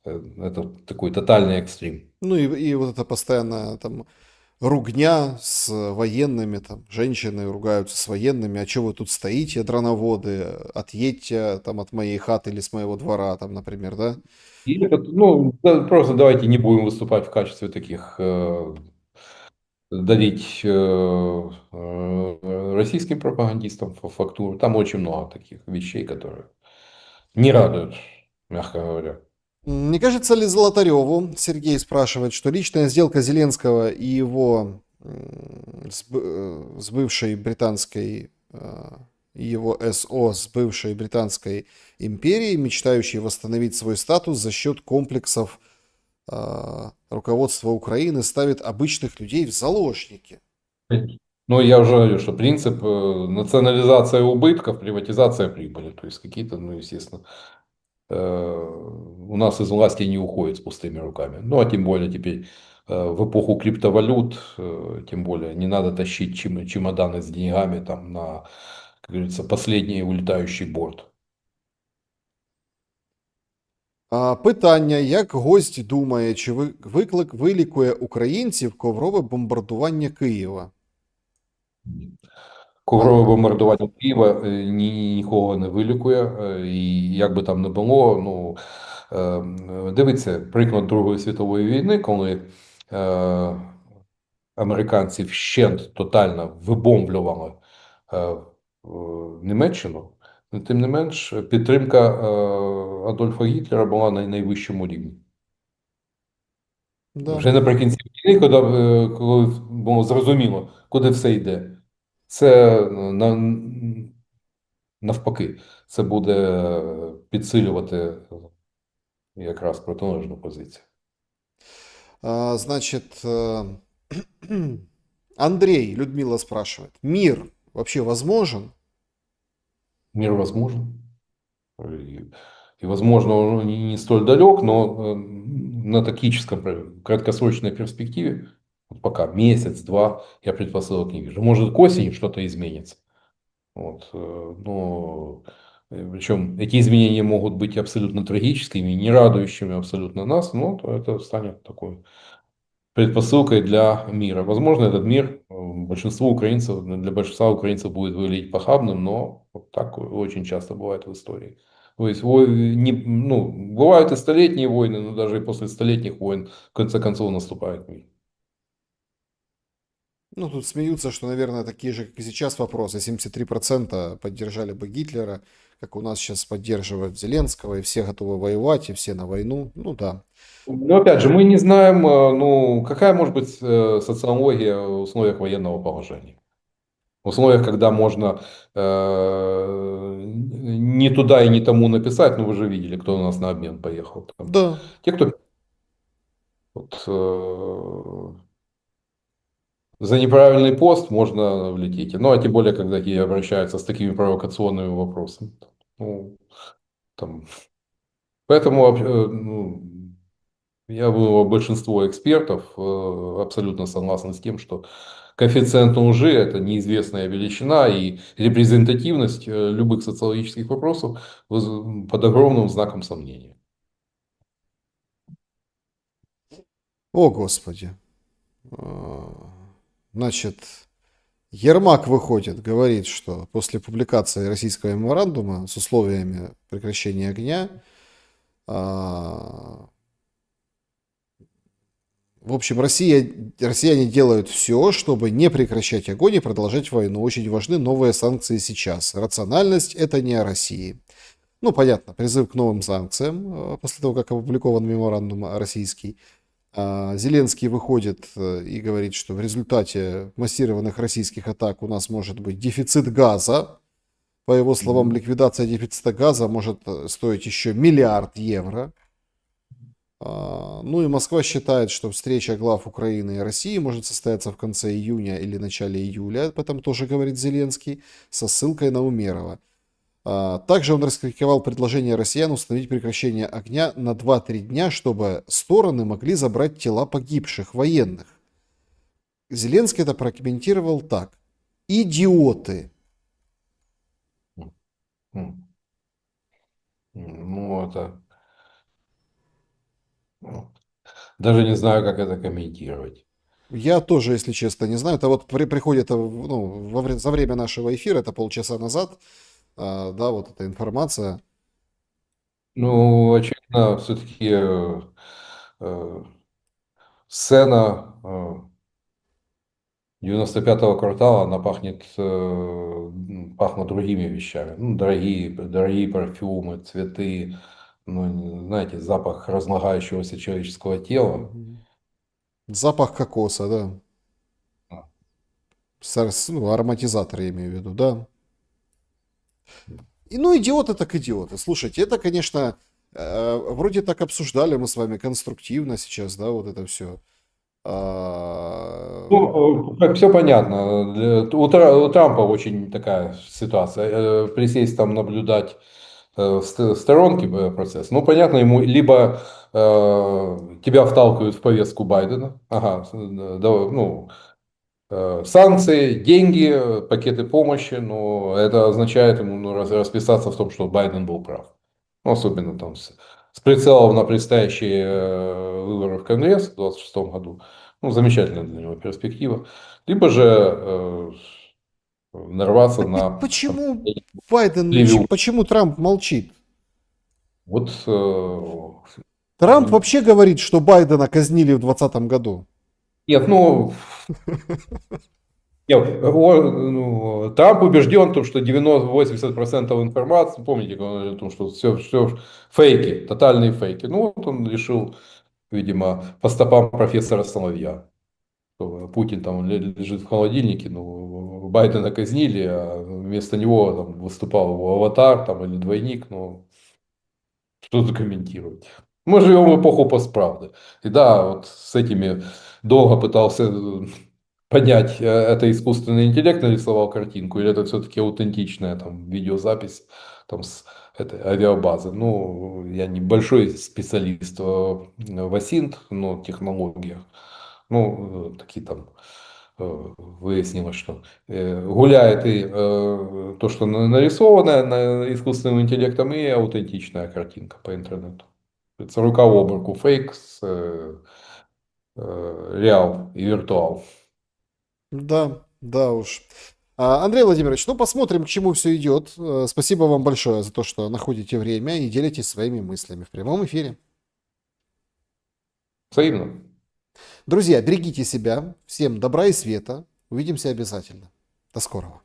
Speaker 2: это такой тотальный экстрим.
Speaker 1: Ну и вот это постоянно там ругня с военными, там женщины ругаются с военными, а что вы тут стоите, дроноводы, отъедьте там от моей хаты или с моего двора, там, например, да?
Speaker 2: И ну, просто давайте не будем выступать в качестве таких, дарить российским пропагандистам фактуру. Там очень много таких вещей, которые не радуют, мягко говоря.
Speaker 1: Не кажется ли Золотареву, Сергей спрашивает, что личная сделка Зеленского и его с бывшей британской, его СО с бывшей британской империей, мечтающей восстановить свой статус за счет комплексов руководства Украины, ставит обычных людей в заложники?
Speaker 2: Но я уже говорю, что принцип национализация убытков, приватизация прибыли. То есть какие-то, ну, естественно, у нас из власти не уходит с пустыми руками. Ну, а тем более теперь в эпоху криптовалют, тем более не надо тащить чемоданы с деньгами там на, как говорится, последний улетающий борт.
Speaker 1: Питання, як гость думає, чи виклик вилікує українців коврове бомбардування Києва?
Speaker 2: Коврове бомбардування Києва нікого не вилікує, і як би там не було, ну дивіться, приклад Другої світової війни, коли американці вщент тотально вибомблювали е, Німеччину, тим не менш, підтримка Адольфа Гітлера була на найвищому рівні.
Speaker 1: Да.
Speaker 2: Вже наприкінці війни, коли було зрозуміло, куди все йде, це навпаки, це буде підсилювати якраз протилежну позицію.
Speaker 1: Значит, Андрей, Людмила спрашивает, мир вообще возможен?
Speaker 2: Мир возможен. И, и возможно, он не столь далек, но на тактическом, краткосрочной перспективе, вот пока месяц-два, я предпосылок не вижу. Может, к осени что-то изменится. Вот, но причем эти изменения могут быть абсолютно трагическими, не радующими абсолютно нас, но это станет такой предпосылкой для мира. Возможно, этот мир большинству украинцев, для большинства украинцев будет выглядеть похабным, но вот так очень часто бывает в истории. То есть, ну, бывают и столетние войны, но даже и после столетних войн в конце концов наступает мир.
Speaker 1: Ну, тут смеются, что, наверное, такие же, как и сейчас вопросы. 73% поддержали бы Гитлера, как у нас сейчас поддерживают Зеленского, и все готовы воевать, и все на войну. Ну да.
Speaker 2: Но опять же, мы не знаем, ну, какая может быть социология в условиях военного положения. В условиях, когда можно не туда и не тому написать, ну вы же видели, кто у нас на обмен поехал. Там.
Speaker 1: Да.
Speaker 2: Те, кто вот, за неправильный пост можно влететь. Ну, а тем более, когда такие обращаются с такими провокационными вопросами. Ну, там. Поэтому ну, я думаю, большинство экспертов абсолютно согласны с тем, что коэффициент лжи – это неизвестная величина, и репрезентативность любых социологических вопросов под огромным знаком сомнения.
Speaker 1: О, Господи. Значит, Ермак выходит, говорит, что после публикации российского меморандума с условиями прекращения огня, в общем, россияне делают все, чтобы не прекращать огонь и продолжать войну. Очень важны новые санкции сейчас. Рациональность – это не о России. Ну, понятно, призыв к новым санкциям после того, как опубликован меморандум российский. Зеленский выходит и говорит, что в результате массированных российских атак у нас может быть дефицит газа. По его словам, ликвидация дефицита газа может стоить еще миллиард евро. Ну и Москва считает, что встреча глав Украины и России может состояться в конце июня или начале июля, об этом тоже говорит Зеленский, со ссылкой на Умерова. Также он раскритиковал предложение россиян установить прекращение огня на 2-3 дня, чтобы стороны могли забрать тела погибших военных. Зеленский это прокомментировал так. Идиоты.
Speaker 2: Ну, это... Даже не знаю, как это комментировать.
Speaker 1: Я тоже, если честно, не знаю. Это вот приходит ну, за время нашего эфира, это полчаса назад, да, вот эта информация.
Speaker 2: Ну, очевидно, все-таки сцена 95-го квартала, она пахнет другими вещами. Ну, дорогие парфюмы, цветы, ну, знаете, запах разлагающегося человеческого тела.
Speaker 1: Запах кокоса, да. Ну, ароматизатор я имею в виду, да. И, ну, идиоты так идиоты. Слушайте, это, конечно, вроде так обсуждали мы с вами конструктивно сейчас, да, вот это все.
Speaker 2: Ну, все понятно. У Трампа очень такая ситуация. Присесть там наблюдать в сторонке процесс. Ну, понятно, ему либо тебя вталкивают в повестку Байдена, ага, ну, санкции, деньги, пакеты помощи, но это означает ему расписаться в том, что Байден был прав. Ну, особенно там с прицелом на предстоящие выборы в Конгресс в 2026 году. Ну, замечательная для него перспектива. Либо же нарваться на
Speaker 1: Почему Байден
Speaker 2: левиу.
Speaker 1: почему Трамп молчит?
Speaker 2: Вот
Speaker 1: Трамп вообще говорит, что Байдена казнили в 2020 году.
Speaker 2: нет, ну, нет, Трамп убежден в том, что 90-80% информации, помните, он говорил о том, что все фейки, тотальные фейки. Ну, вот он решил, видимо, по стопам профессора Соловья. Что Путин там лежит в холодильнике, ну, Байдена казнили, а вместо него там выступал его аватар там, или двойник, ну, что закомментировать. Мы живем в эпоху постправды. И да, вот с этими долго пытался понять, это искусственный интеллект нарисовал картинку, или это все-таки аутентичная там видеозапись там с этой авиабазы. Ну, я небольшой специалист в АСИНТ, но технологиях. Ну, такие там выяснилось, что гуляет и то, что нарисованное искусственным интеллектом, и аутентичная картинка по интернету. Это рука об руку, фейк с реал и виртуал.
Speaker 1: Да, да уж. Андрей Владимирович, ну посмотрим, к чему все идет. Спасибо вам большое за то, что находите время и делитесь своими мыслями в прямом эфире.
Speaker 2: Взаимно.
Speaker 1: Друзья, берегите себя. Всем добра и света. Увидимся обязательно. До скорого.